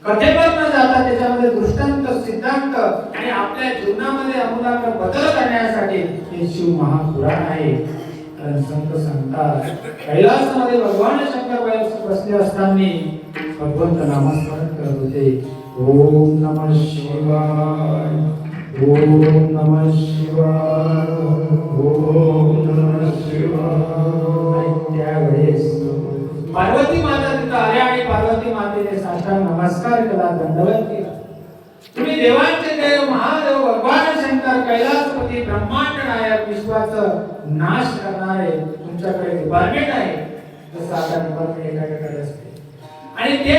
कथेवर न जाता त्याच्यामध्ये दृष्टांत सिद्धांत आणि आपल्या जीवनामध्ये आमूलाग्र बदल करण्यासाठी हे शिव महापुराण आहे. संत सांगतात कैलासामध्ये भगवान शंकर बसले असताना भगवंत नामस्मरण करत होते. ओम नमः शिवाय, ओम नमः शिवाय, ओम नमः शिवाय. त्यावेळेस पार्वती माता तिथं आल्या आणि पार्वती मातेने साष्टांग नमस्कार केला, दंडवत केला. तुम्ही देवांचे देव महादेव भगवान शंकर कैलासपती ब्रह्मांड नायक विश्वाचं नाश करणारे तुमच्याकडे डिपार्टमेंट आहे. जसं आता डिपार्टमेंट एकाकडे असते आणि ते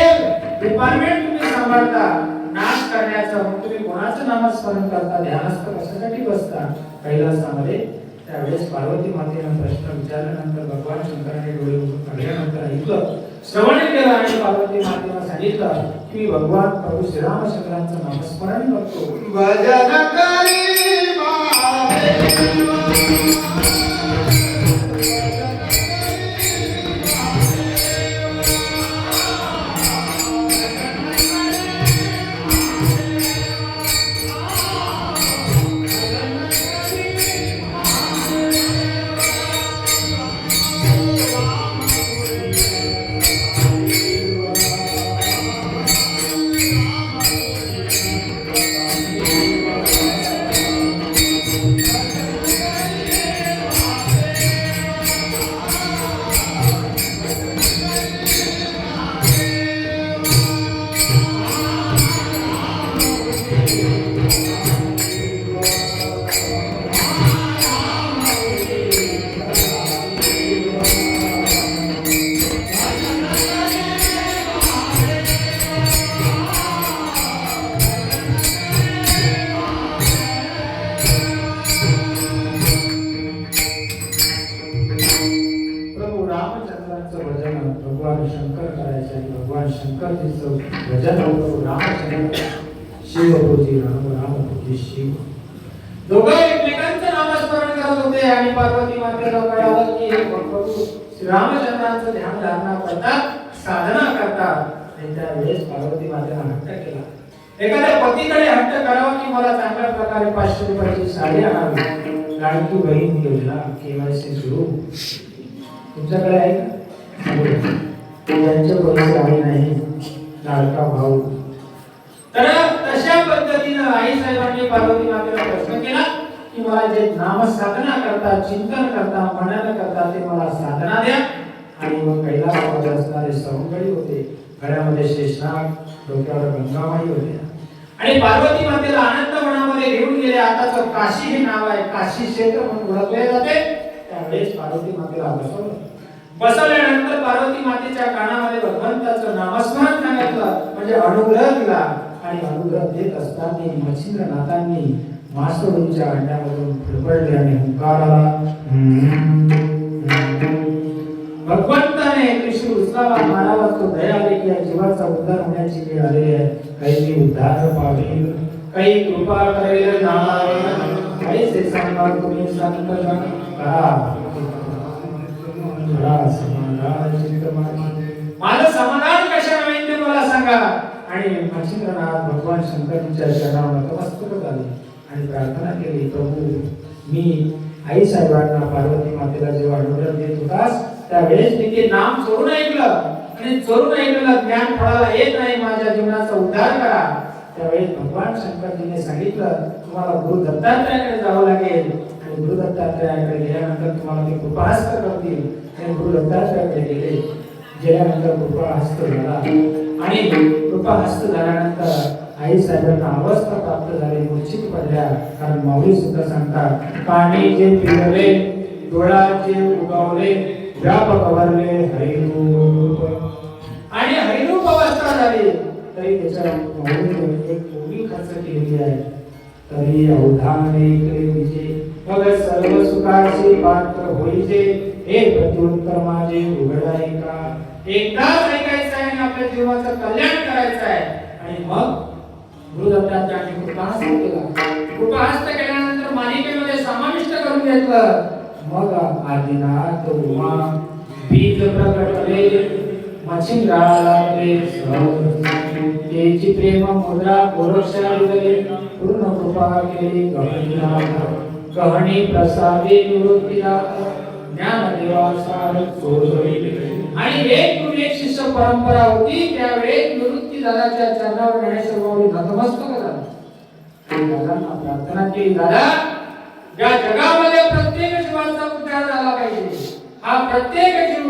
डिपार्टमेंट तुम्ही सांभाळता नाश करण्याचं. मग तुम्ही कोणाचं नामस्मरण करता, ध्यानस्थ कशासाठी बसता कैलासामध्ये? त्यावेळेस पार्वती मातेने प्रश्न विचारल्यानंतर भगवान शंकराने डोळे उघडून काढल्यानंतर ऐकलं, श्रवण केलं आणि पार्वती मातेने सांगितलं की भगवान प्रभू श्रीरामचंद्रांचं नामस्मरण करतो. भजन करी शंकर करायचे. भगवान शंकरजीचं भजन होतं. रामचंद्र शिवपूजी राम, रामपूजी शिव. दोघं एकमेकांचं नामस्मरण करत होते आणि पार्वती मातेला कळालं की हे प्रभू श्रीरामचंद्रांचं ध्यान धारणा करतात, साधना करतात. आणि त्यावेळेस पार्वती मातेला हट्ट केला. एखाद्या पतीकडे हट्ट करावा की मला चांगल्या प्रकारे 500 रुपयाची साडी आणावी. लाडकी बहीण योजना केवायसी सुरू तुमच्याकडे आहे का? त्यांच्या पैसे आहे नाही, लाडका भाऊ. तर तशा पद्धतीने आई साहेबांनी पार्वती मातेला प्रश्न केला की मला जे नामसाधना करता, चिंतन करता, मनन करता ते मला साधना द्या. आणि मग कैलासामध्ये असणारे सवंगडी होते, गळ्यामध्ये शेषनाग, डोक्यावर गंगामाई होते आणि पार्वती मातेला आनंद वनामध्ये घेऊन गेले. आताच काशी हे नाव आहे, काशी क्षेत्र म्हणून ओळखले जाते. त्यावेळेस पार्वती मातेला बसवल्यानंतर पार्वती मातेच्या कानामध्ये भगवंताचं नामस्मरण सांगितलं, म्हणजे अनुग्रह दिला. आणि अनुग्रह देत असताना मच्छिंद्रनाथांनी मासोळीच्या अंड्यामधून फडफडले आणि हुंकार आला. भगवंताने कृष्ण उचलावा मारावा, तो दया आली की या जीवाचा उद्धार होण्याची वेळ आलेली आहे. काही उद्धार पावेल, काही कृपा करेल नारायण, काही से सांगा तुम्ही संकल्पना करा. माझं समाधान कशाने होईल ते मला सांगा. आणि मच्छिंद्रनाथ भगवान शंकरांच्या चरणावर नतमस्तक झाले आणि प्रार्थना केली, प्रभू मी आई साहेबांना पार्वती मातेला जेव्हा अनुग्रह देत होतास त्यावेळेस मी ते नाम चोरून ऐकलं आणि चोरून ऐकलेलं ज्ञान फळाला येत नाही, माझ्या जीवनाचा उद्धार करा. त्यावेळेस भगवान शंकरजीने सांगितलं तुम्हाला गुरु दत्तात्रयाकडे जावं लागेल आणि गुरु दत्तात्रयाकडे गेल्यानंतर तुम्हाला ते कृपाहस्त करतील. आणि गुरु दत्तात्रयाकडे गेल्यानंतर कृपाहस्त झाला आणि कृपाहस्त झाल्यानंतर आई साहेबांना अवस्था प्राप्त झाली, मूर्छित पडल्या. कारण माऊली सुद्धा सांगतात, कानी जे फिरले, डोळाचे उगवले, व्यापक भरले हरिरूप. आणि हरिरूप अवस्था झाली तरी त्याच्या माऊलीने एक ओवी खर्च केलेली आहे, तरी अवधाने विजय मग सर्व सुखाचे पात्र होईचे, हे प्रत्युत्तर माझे उघडाय का. एकदाच ऐकायचं आहे आणि आपल्या जीवाचं कल्याण करायचं आहे. आणि मग गुरुदत्तात्र्यांनी कृपाहस्त केला. कृपाहस्त केल्यानंतर मालिकेमध्ये समाविष्ट करून घेतलं. मग आदिनाथ उमा बीज प्रकटले, मच्छिंद्राला तेची प्रेम मुद्रा गोरक्षाविदले, पूर्ण कृपा केली गहणी प्रसादे निवृत्तीनाथ, ज्ञानदेवासार चोरविले. आणि एक शिष्य परंपरा होती. त्यावेळेस निवृत्ती दादाच्या चरणावर गणेश माऊली नतमस्तक झाले. दादांना प्रार्थना केली, दादा या जगामध्ये प्रत्येक जीवाचा उद्धार झाला पाहिजे. हा प्रत्येक जीव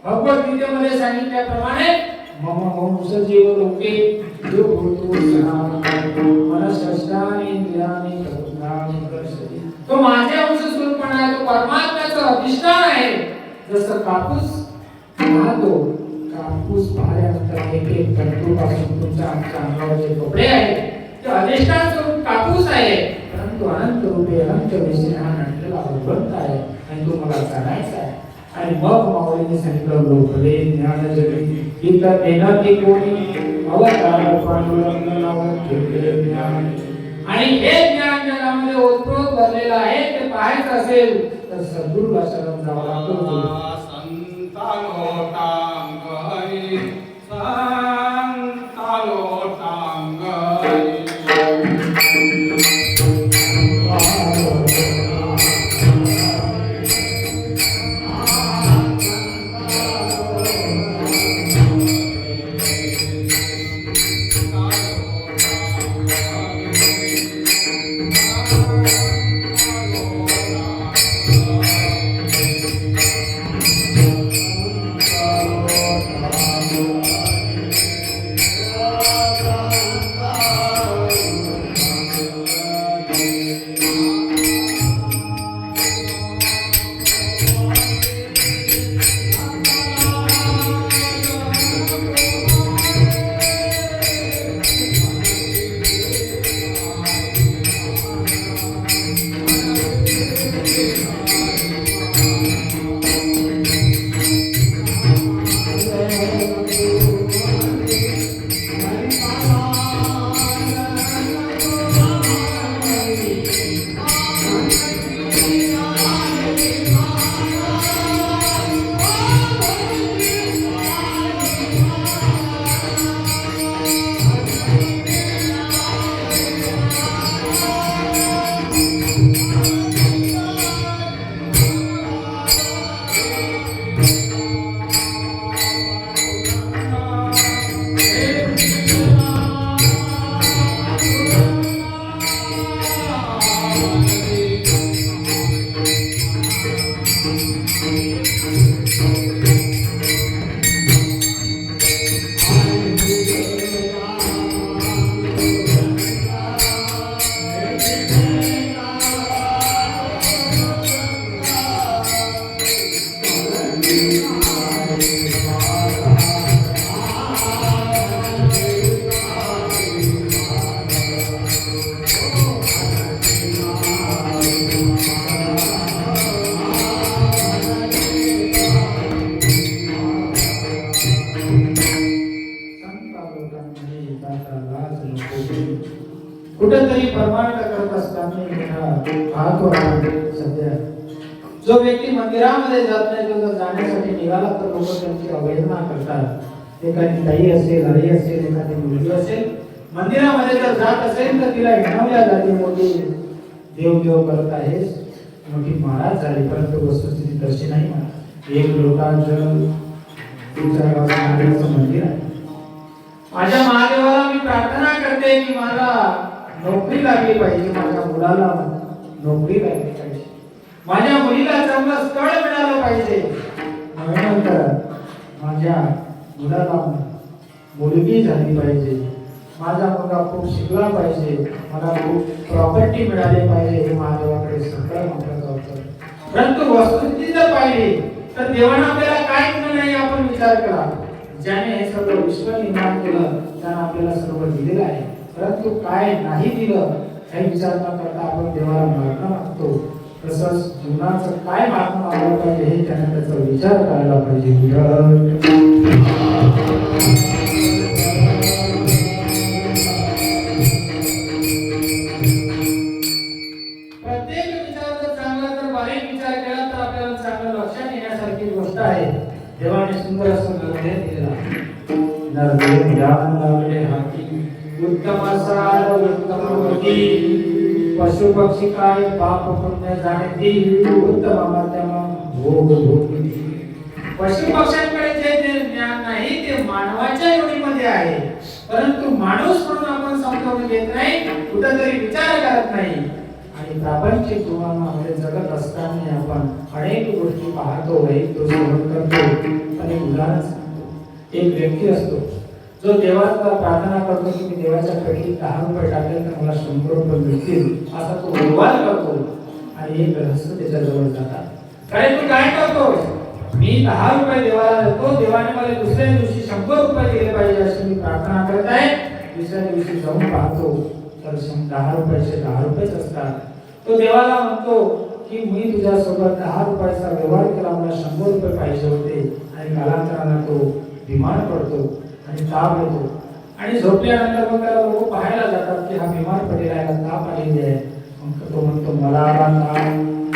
भगवद्गीतेमध्ये सांगितल्याप्रमाणे मम वंश जीव लोके जो भूतो सनातन मनसष्टानि इंद्रियानि प्रज्ञानि कर्षति. तो माझे अंश स्वरूपण आहे, तो परमात्म्याचा अधिष्ठान आहे. जसं कापूस पाहतो, कापूस पाहिल्यानंतर एक एक तंतूपासून तुमच्या अंगावर जे कपडे आहेत ते अधिष्ठान स्वरूप कापूस आहे. परंतु अनंत रूपे अनंत विषयान आणलेला भगवंत आहे आणि तो मला जाणायचा आहे. आणि मग माऊलीने सांगितलं, लोकले ज्ञान जगी इतर देणारी कोणी अवतार पांडुरंग नाव ठेवले ज्ञान. आणि हे ज्ञान जगामध्ये ओतप्रोत भरलेलं आहे. ते पाहायचं असेल तर सद्गुरू आश्रम जावं लागतो. संतानो टांगई संतानो टांगई पाहतो आपण सध्या जो व्यक्ती मंदिरामध्ये जात नाही तो जर जाण्यासाठी निघाला तर लोक त्यांची अवहेलना करतात. एखादी ताई असेल, आई असेल, एखादी मुलगी असेल, मंदिरामध्ये जर जात असेल तर तिला हिणवल्या जाते, मोठी देव देव करत आहेस, मोठी महाराज झाली. परंतु वस्तुस्थिती तशी नाही. एक लोटा जल मंदिर आहे. माझ्या महादेवाला मी प्रार्थना करते की मला नोकरी लागली पाहिजे, माझ्या मुलाला नोकरी लागली पाहिजे, माझ्या मुलीला चांगलं स्थळ मिळालं पाहिजे, नंतर माझ्या मुलाला मुलगी झाली पाहिजे, माझा मुलगा खूप शिकला पाहिजे, मला खूप प्रॉपर्टी मिळाली पाहिजे, हे महादेवाकडे सगळं महत्वाचं होतं. परंतु वस्तुस्थिती जर पाहिली तर देवाने आपल्याला काय दिलं नाही आपण विचार करा. ज्याने हे सगळं विश्व निर्माण केलं त्याने आपल्याला सर्व दिलेलं आहे, परंतु काय नाही दिलं हे विचार न करता आपण देवाला मागणं मागतो. तसंच जीवनाचं काय मागणं मागलं पाहिजे हे त्याने त्याचा विचार करायला पाहिजे. प्रत्येक विचार जर चांगला तर बारीक विचार केला तर आपल्याला चांगलं लक्षात येण्यासारखी गोष्ट आहे. देवाने सुंदर असं निर्णय दिलेला. नरदेव ज्ञान लावले हाती, उत्तम सार उत्तम होती, पशु पक्षी काय पाप पुण्य जाणती, उत्तम मध्यम भोग भोगती. पशु पक्ष्यांकडे जे ज्ञान नाही ते मानवाच्या योनीमध्ये आहे, परंतु माणूस म्हणून आपण समजावून घेत नाही, कुठेतरी विचार करत नाही. आणि प्रापंचिक जीवनामध्ये जगत असताना आपण अनेक गोष्टी पाहतो, एक तो सहन करतो. आणि उदाहरण सांगतो, एक व्यक्ती असतो जो देवाला प्रार्थना करतो की मी देवाच्या पेटीत 10 रुपये टाकले तर मला 100 रुपये मिळतील, असा तो व्यवहार करतो. आणि एक ग्रहस्थ त्याच्या जवळ जातात, काय तू काय करतोस? मी 10 रुपये देवाला देतो, देवाने मला दुसऱ्या दिवशी 100 रुपये दिले पाहिजे अशी मी प्रार्थना करत आहे. दुसऱ्या दिवशी जाऊन पाहतो तर 10 रुपयाचे 10 रुपयेच असतात. तो देवाला म्हणतो की मी तुझ्या सोबत 10 रुपयाचा व्यवहार केला, मला 100 रुपये पाहिजे होते. आणि कालांतराने तो बिमार पडतो आणि ताप येतो. आणि झोपल्यानंतर मग त्याला लोक पाहायला जातात की हा बिमार पडलेला आहे, ताप आलेली आहे. मग तो म्हणतो मला आला ताप,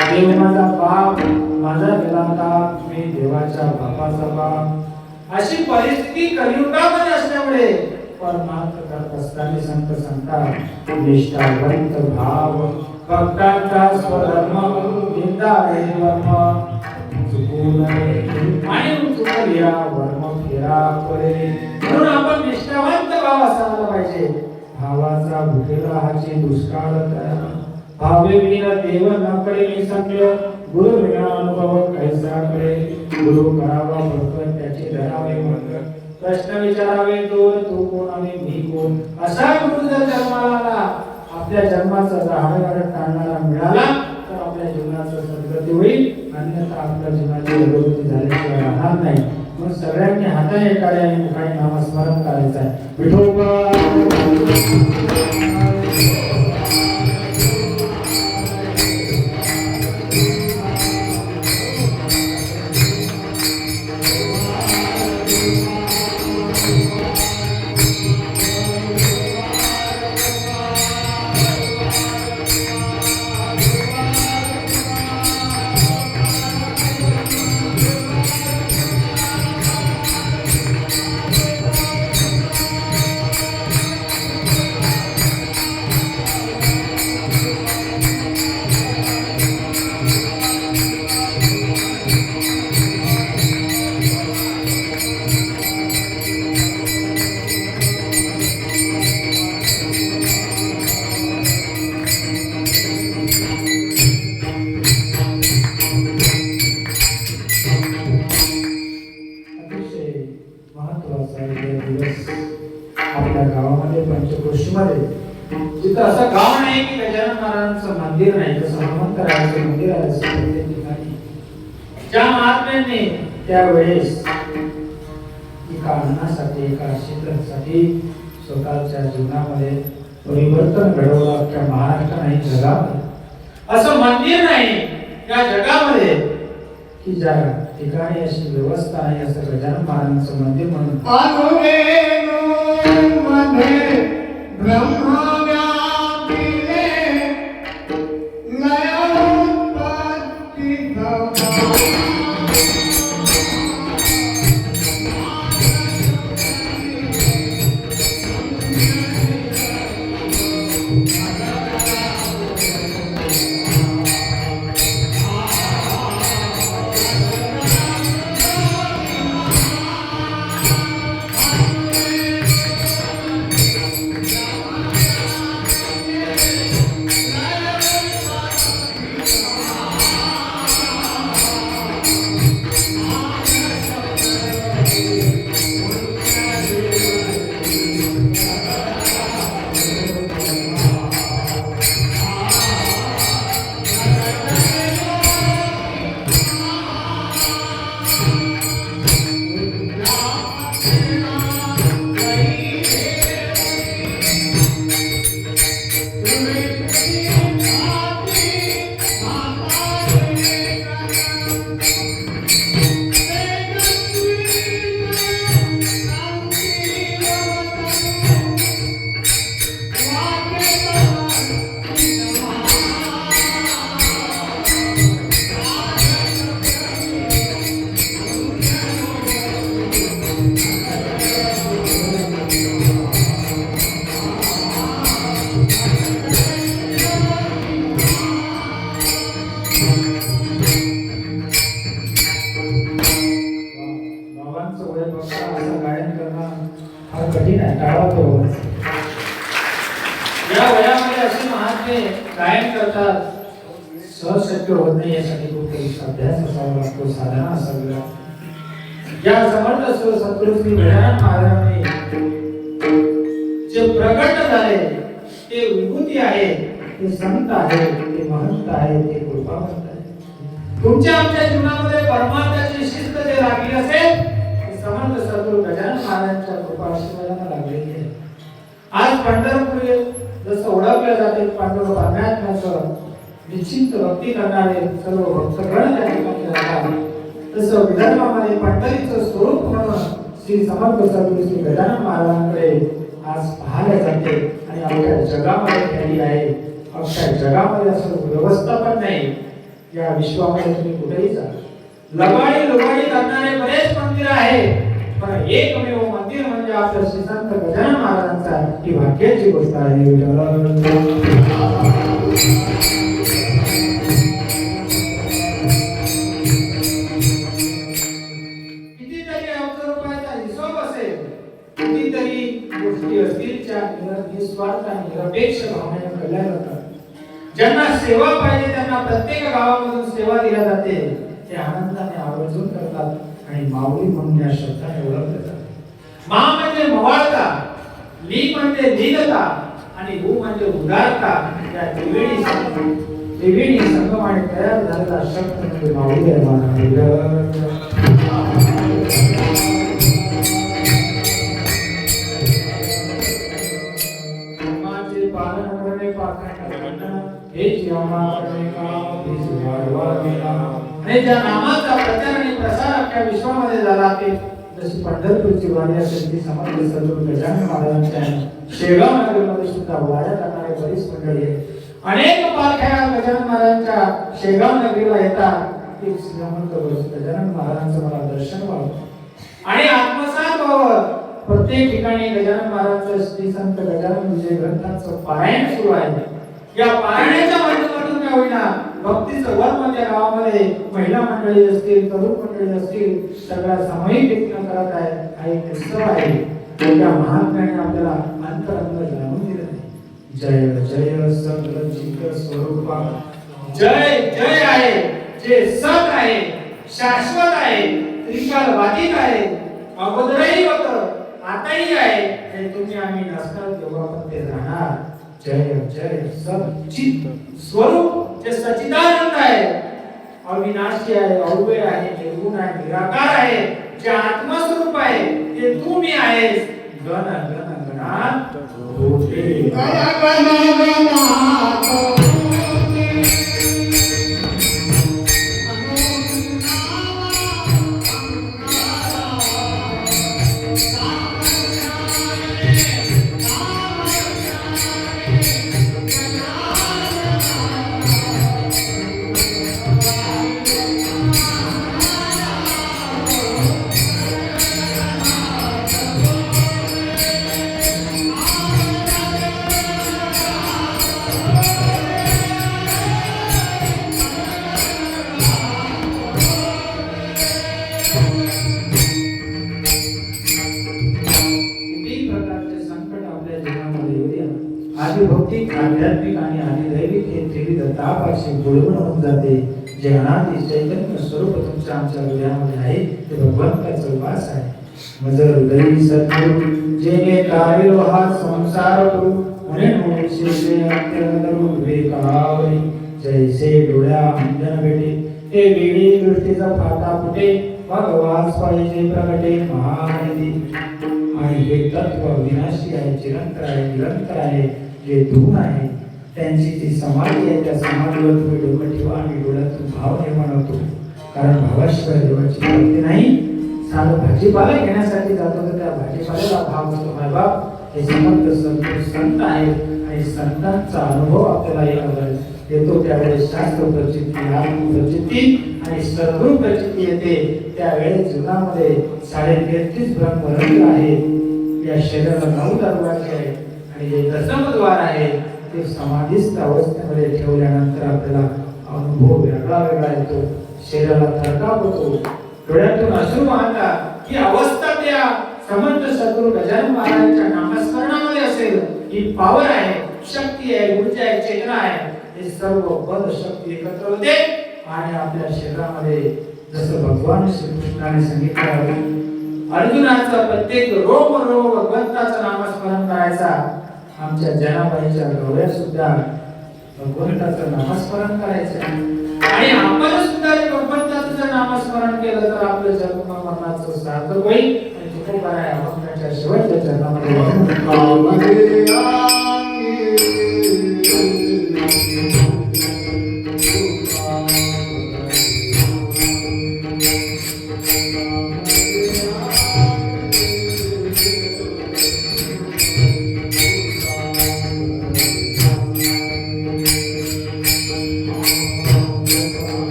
देव माझा बाप, माझा गेला ताप, मी देवाच्या बापाचा बाप. अशी परिस्थिती कलियुगामध्ये असल्यामुळे परमार्थ करत असताना संत सांगतात निष्ठावंत भाव भक्तांचा स्वधर्म निंदा वर्म चुकून आणि चुकल्या वर्म फेरा पडे. म्हणून आपण निष्ठावंत भाव असायला पाहिजे. भावाचा भुकेला हाची दुष्काळ करा, भावे विना देव न कडे निसंग्य, गुरु विना अनुभव कैसा कडे. गुरु करावा भक्त त्याचे धरावे मंत्र, प्रश्न विचारावे दोन तू कोण आणि मी कोण. असा गुरु जर जन्माला आला, आपल्या जन्माचा जर हाडगाड टाळणारा मिळाला तर आपल्या जीवनाचं सद्गती होईल, अन्यथा आपल्या जीवनाची अधोगती झाल्याशिवाय राहणार नाही. म्हणून सगळ्यांनी हाताने एकाने आणि मुखाने नामस्मरण करायचं आहे. विठोबा आपल्या गावामध्ये पंचक्रोशीमध्ये जिथं असं गाव नाही की गजानन महाराजांचं मंदिर नाही, तसं हनुमंतरायाचं मंदिर आहे. प्रत्येक ठिकाणी ज्या महात्म्यांनी त्यावेळेस एका अन्नासाठी एका क्षेत्रासाठी स्वतःच्या जीवनामध्ये परिवर्तन घडवलं, अख्ख्या महाराष्ट्र नाही जगामध्ये असं मंदिर नाही या जगामध्ये की ज्या ठिकाणी अशी व्यवस्था आहे. असं गजानन महाराजांचं मंदिर म्हणून ब्रह्मा व्यापिले नया शक्य होत नाही यासाठी कुठेतरी अभ्यास असावा लागतो, साधना असावी लागते। या समर्थ सद्गुरू श्री गजानन महाराजांनी जे प्रकट झाले ते विभूती आहे, ते संत आहे, ते महंत आहे, ते कृपावंत आहे। तुमच्या आमच्या जीवनामध्ये परमार्थाची शिस्त जे लागली असेल ते समर्थ सद्गुरू गजानन महाराजांच्या कृपा आशीर्वादाने लागलेली आहे। आज पंढरपूर जसं ओळखलं जाते पांडुरंग परमात्म्याचं निश्चित भक्ती करणारे सर्व भक्तगण त्या ठिकाणी राहतात, तसं विदर्भामध्ये पंढरीचं स्वरूप म्हणून श्री समर्थ सद्गुरू श्री गजानन महाराजांकडे आज पाहायला जाते आणि अवघ्या जगामध्ये फैली आहे। अवघ्या जगामध्ये असं व्यवस्थापन नाही। या विश्वामध्ये तुम्ही कुठेही जा, लबाडी करणारे बरेच मंदिर आहे, पण एकमेव मंदिर म्हणजे आपलं श्री संत गजानन महाराजांचा, ही भाग्याची गोष्ट आहे। कितीतरी अब्ज रुपयाचा हिशोब असेल, कितीतरी गोष्टी असतील त्या निस्वार्थ आणि निरपेक्ष भावनेने केल्या जातात। ज्यांना सेवा पाहिजे त्यांना प्रत्येक गावामधून सेवा दिल्या जाते, ते आनंदाने आवर्जून करतात आणि माऊली म्हणून या शब्दाने ओळखले जातात। मा म्हणजे मवाळता, ली म्हणजे लीनता आणि हू म्हणजे उदारता। या त्रिवेणी संगमाने तयार झालेला शब्द म्हणजे माऊली आहे। धर्माचे पालन करणे हे जीवना करणे का आणि ज्या नामाचा प्रचार आणि प्रसार अख्ख्या विश्वामध्ये झाला ते जशी पंढरपूरची वारी असेल ती समर्थ सद्गुरू गजानन महाराजांच्या शेगाव नगरमध्ये सुद्धा वाऱ्या करणारे बरीच मंडळी आहे। अनेक पालख्या गजानन महाराजांच्या शेगाव नगरीला येतात, ती श्रीमंत गजानन महाराजांचं मला दर्शन व्हावं आणि आत्मसात व्हावं। प्रत्येक ठिकाणी गजानन महाराजांचं श्री संत गजानन विजय ग्रंथांचं पारायण सुरू आहे। या पारायणाच्या माध्यमातून काय होईना भक्तीचं वर्म त्या गावामध्ये महिला मंडळी असतील, तरुण मंडळी असतील, सगळ्या सामूहिक रीतीने करत आहे। हा एक उत्सव आहे, त्या महात्म्याने आपल्याला अंतरंग जाणून दिलं आहे। जय जय सद्गुरू स्वरूपा, जय जय आहे जे सत आहे, शाश्वत आहे, त्रिकालबाधित आहे, अगोदरही होतं, आताही आहे, हे तुम्ही आम्ही नसणार तेव्हा पण ते राहणार। जय जय सच्चित स्वरूप जे सच्चिदानंद आहे, अविनाशी आहे, अव्यय आहे, निर्गुण आहे, निराकार आहे, जे आत्मस्वरूप आहे, ते तू मी आहेस। गण गण गणात होते गण गणात भौतिक, आध्यात्मिक आणि आदिदैविक हे त्रिविध तापाचे गुळगुण होऊन जाते। जे अनादि चैतन्य स्वरूप तुमच्या आमच्या हृदयामध्ये आहे ते भगवंताचं वास आहे। मज हृदयी सद्गुरू जेने तारिलो हा संसार तू म्हणून शिष्य अत्यंत विवेकावरी जैसे डोळ्या अंजन भेटे ते वेळी दृष्टीचा फाटा फुटे भगवास पाहिजे प्रगटे महानिधी आणि हे तत्व विनाशी आहे, चिरंतर आहे, निरंतर आहे, जे धून आहे। त्यांची जी समाधी आहे त्या समाधीवर तुम्ही डोकं ठेवा आणि डोळ्यातून भाव निर्माण होतो, कारण भावाशिवाय देवाची प्राप्ती नाही। साधं भाजीपाला घेण्यासाठी जातो तर त्या भाजीपाल्याला भाव असतो। माय बाप हे समर्थ संत आहे आणि संतांचा अनुभव आपल्याला येतो त्यावेळेस शास्त्र प्रचिती, आत्म प्रचिती आणि सद्गुरू प्रचिती येते। त्यावेळेस जीवनामध्ये 33.5 ब्रह्मरंग आहे। या शरीराला 9 दरवाजे आहेत आणि जे दशमद्वार आहे ते समाधीस्थ अवस्थेमध्ये ठेवल्यानंतर आपल्याला अनुभव वेगळा वेगळा येतो, शरीराला थरकाप होतो, डोळ्यातून अश्रू वाहतात। ही अवस्था त्या समर्थ सद्गुरू गजानन महाराजांच्या नामस्मरणामध्ये असेल। ही पॉवर आहे, शक्ती आहे, ऊर्जा आहे, चेतना आहे, हे सर्व बल शक्ती एकत्र होते आणि आपल्या शरीरामध्ये जसं भगवान श्रीकृष्णाने सांगितलं अर्जुनाचा प्रत्येक रोम रोम भगवंताचं नामस्मरण करायचा. आमच्या जनाबाईच्या गवळ्या सुद्धा भगवंताचं नामस्मरण करायचं आणि आपण सुद्धा भगवंताचं जर नामस्मरण केलं तर आपलं जन्म मरणाचं सार्थक होईल. आणि तुकोबाराय अभंगाच्या शेवटच्या चरणामध्ये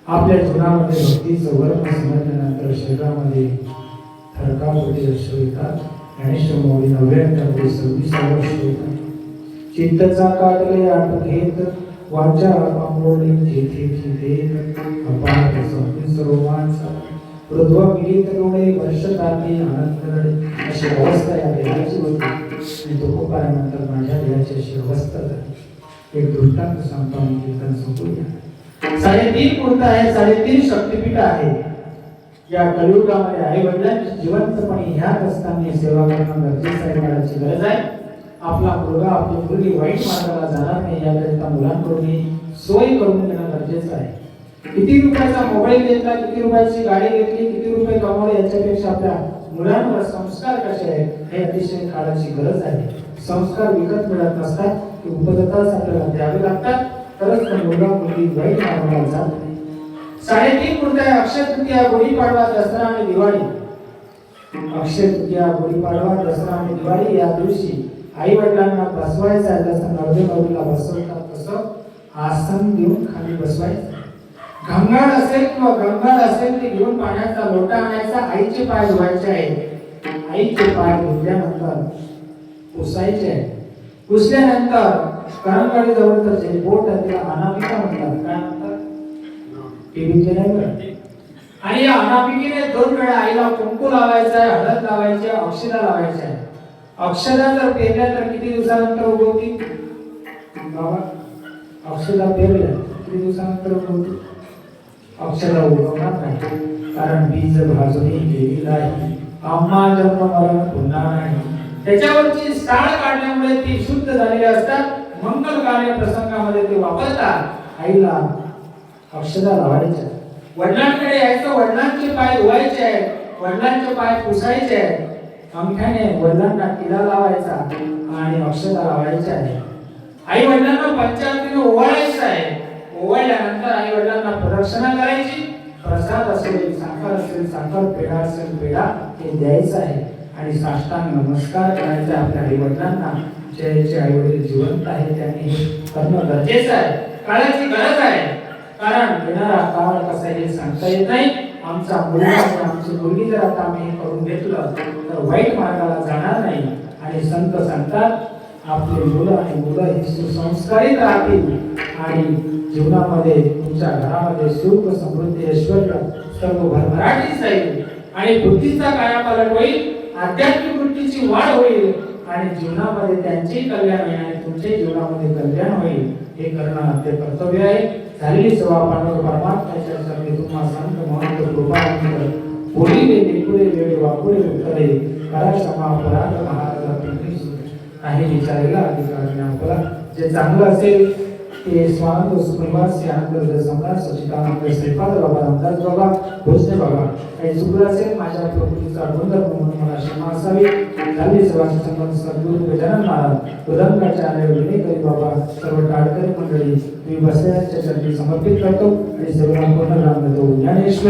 आपल्या जीवनामध्ये भक्तीचं वर्म समजल्यानंतर शरीरामध्ये थरकाप होते, अश्रू येतात. ज्ञानेश्वर माऊली 99-26 वर्ष होतात. चित्तचा काढले आठ घेत वाचा पांगोळी जेथे चितेत अपार संपूर्ण रोमांचा हृदय मिलित डोळे वर्षताती आनंद अशी अवस्था या देहाची होती. आणि तुकोबारानंतर माझ्या देहाची अशी अवस्था झाली. एक दृष्टांत सांगतो आणि कीर्तन संपूया. 3.5 मूर्त आहे, 3.5 शक्तिपीठ आहे. या कलियुगामध्ये आई वडिलांची जिवंतपणे ह्या कष्टांनी सेवा करणं गरजेचं आहे, काळाची गरज आहे. आपला मुलगा आपली मुलगी वाईट मार्गाला जाणार नाही याकरिता मुलांकडून सोय करून देणं गरजेचं आहे. किती रुपयाचा मोबाईल घेतला, किती रुपयाची गाडी घेतली, किती रुपये कमावले याच्यापेक्षा आपल्या मुलांवर संस्कार कसे आहेत हे अतिशय काळाची गरज आहे. संस्कार विकत मिळत नसतात, ते उपदत्ताच आपल्याला द्यावे लागतात, तरच तो मुलगा मुलगी वाईट मार्गाला जात नाही. 3.5 मूर्त आहे. अक्षय तृतीया, गुढीपाडवा, दसरा आणि दिवाळी. अक्षय तृतीया, गुढीपाडवा, दसरा आणि दिवाळी या दिवशी आई वडिलांना बसवायचं आहे. जसं नवरीला बसवतात तसं आसन देऊन खाली बसवायचं. घंगाळ असेल किंवा गंगाळ असेल ते घेऊन पाण्याचा लोटा आणायचा, आईचे पाय धुवायचे आहेत. आईचे पाय धुतल्यानंतर पुसायचे आहे. पुसल्यानंतर करंगळी जवळ तर जे बोट आहे त्याला अनामिका म्हणतात. काय म्हणतात? टीव्हीचे नाही बरं. आणि या अनामिकेने 2 वेळा आईला कुंकू लावायचा आहे, हळद लावायची आहे, अक्षदा लावायची आहे. अक्षदा जर पेरल्या तर किती दिवसानंतर उगवती? बाबा अक्षदा पेरल्या किती दिवसानंतर उगवती? अक्षदा उगवणार नाही, कारण बीज भाजणी गेली नाही, आम्हा जन्म मरण पुन्हा नाही. त्याच्यावरची साळ काढल्यामुळे ती शुद्ध झालेली असतात. मंगल कार्य प्रसंगामध्ये ते वापरतात. आईला अक्षदा लावायच्या. वडिलांकडे यायचं, वडिलांचे पाय धुवायचे आहेत, वडिलांचे पाय पुसायचे आहेत. अंगठ्याने वडिलांना टिळा लावायचा आणि अक्षदा लावायच्या आहे. आई वडिलांना पंचामृतीने ओवाळायचं आहे. ओवाळल्यानंतर आई वडिलांना प्रदक्षिणा करायची. प्रसाद असेल, साखर असेल साखर, पेढा असेल पेढा हे द्यायचं आहे आणि साष्टांग नमस्कार करायचा आपल्या आई वडिलांना. ज्याचे आई वडील जिवंत आहे त्यांनी हे करणं गरजेचं आहे. काळाची गरज आहे, कारण येणारा काळ कसा हे सांगता येत नाही. आमचा मुलगा आणि आमची मुलगी जर आता आम्ही करून घेतलं तर वाईट मार्गाला जाणार नाही. आणि संत सांगतात आपले मुलं आणि मुलं हे सुसंस्कारित राहतील आणि जीवनामध्ये तुमच्या घरामध्ये सुख समृद्धी ऐश्वर्य सर्व भरभराटीच जाईल आणि बुद्धीचा कायापालट होईल, आध्यात्मिक वृत्तीची वाढ होईल आणि जीवनामध्ये त्यांचेही कल्याण होईल आणि तुमच्या जीवनामध्ये कल्याण होईल. हे करणं आपले कर्तव्य आहे. झालेली सेवा पांडव परमात्म्याच्या चरणी तुम्हा संत महंत कृपा बोलिले निपुरे वेळे वापुरे उत्तरे करा क्षमा अपराध महाराज काही विचारायला अधिकार नाही. आपला जे चांगलं असेल ते स्वानंद सुखनिवासी आनंद सम्राट सचिदानंद श्रीपाद बाबा रामदास बाबा भोसले बाबा काही चुकलं असेल माझ्या प्रकृतीचा गुणधर्म म्हणून मला क्षमा असावी. झाली सेवाचे संबंध सद्गुरू गजानन महाराज उदंगाचार्य विनयकरी बाबा सर्व टाळकरी मंडळी मी बसलेल्यांच्या चरणी समर्पित करतो आणि सर्वांना पूर्ण राम देतो. ज्ञानेश्वर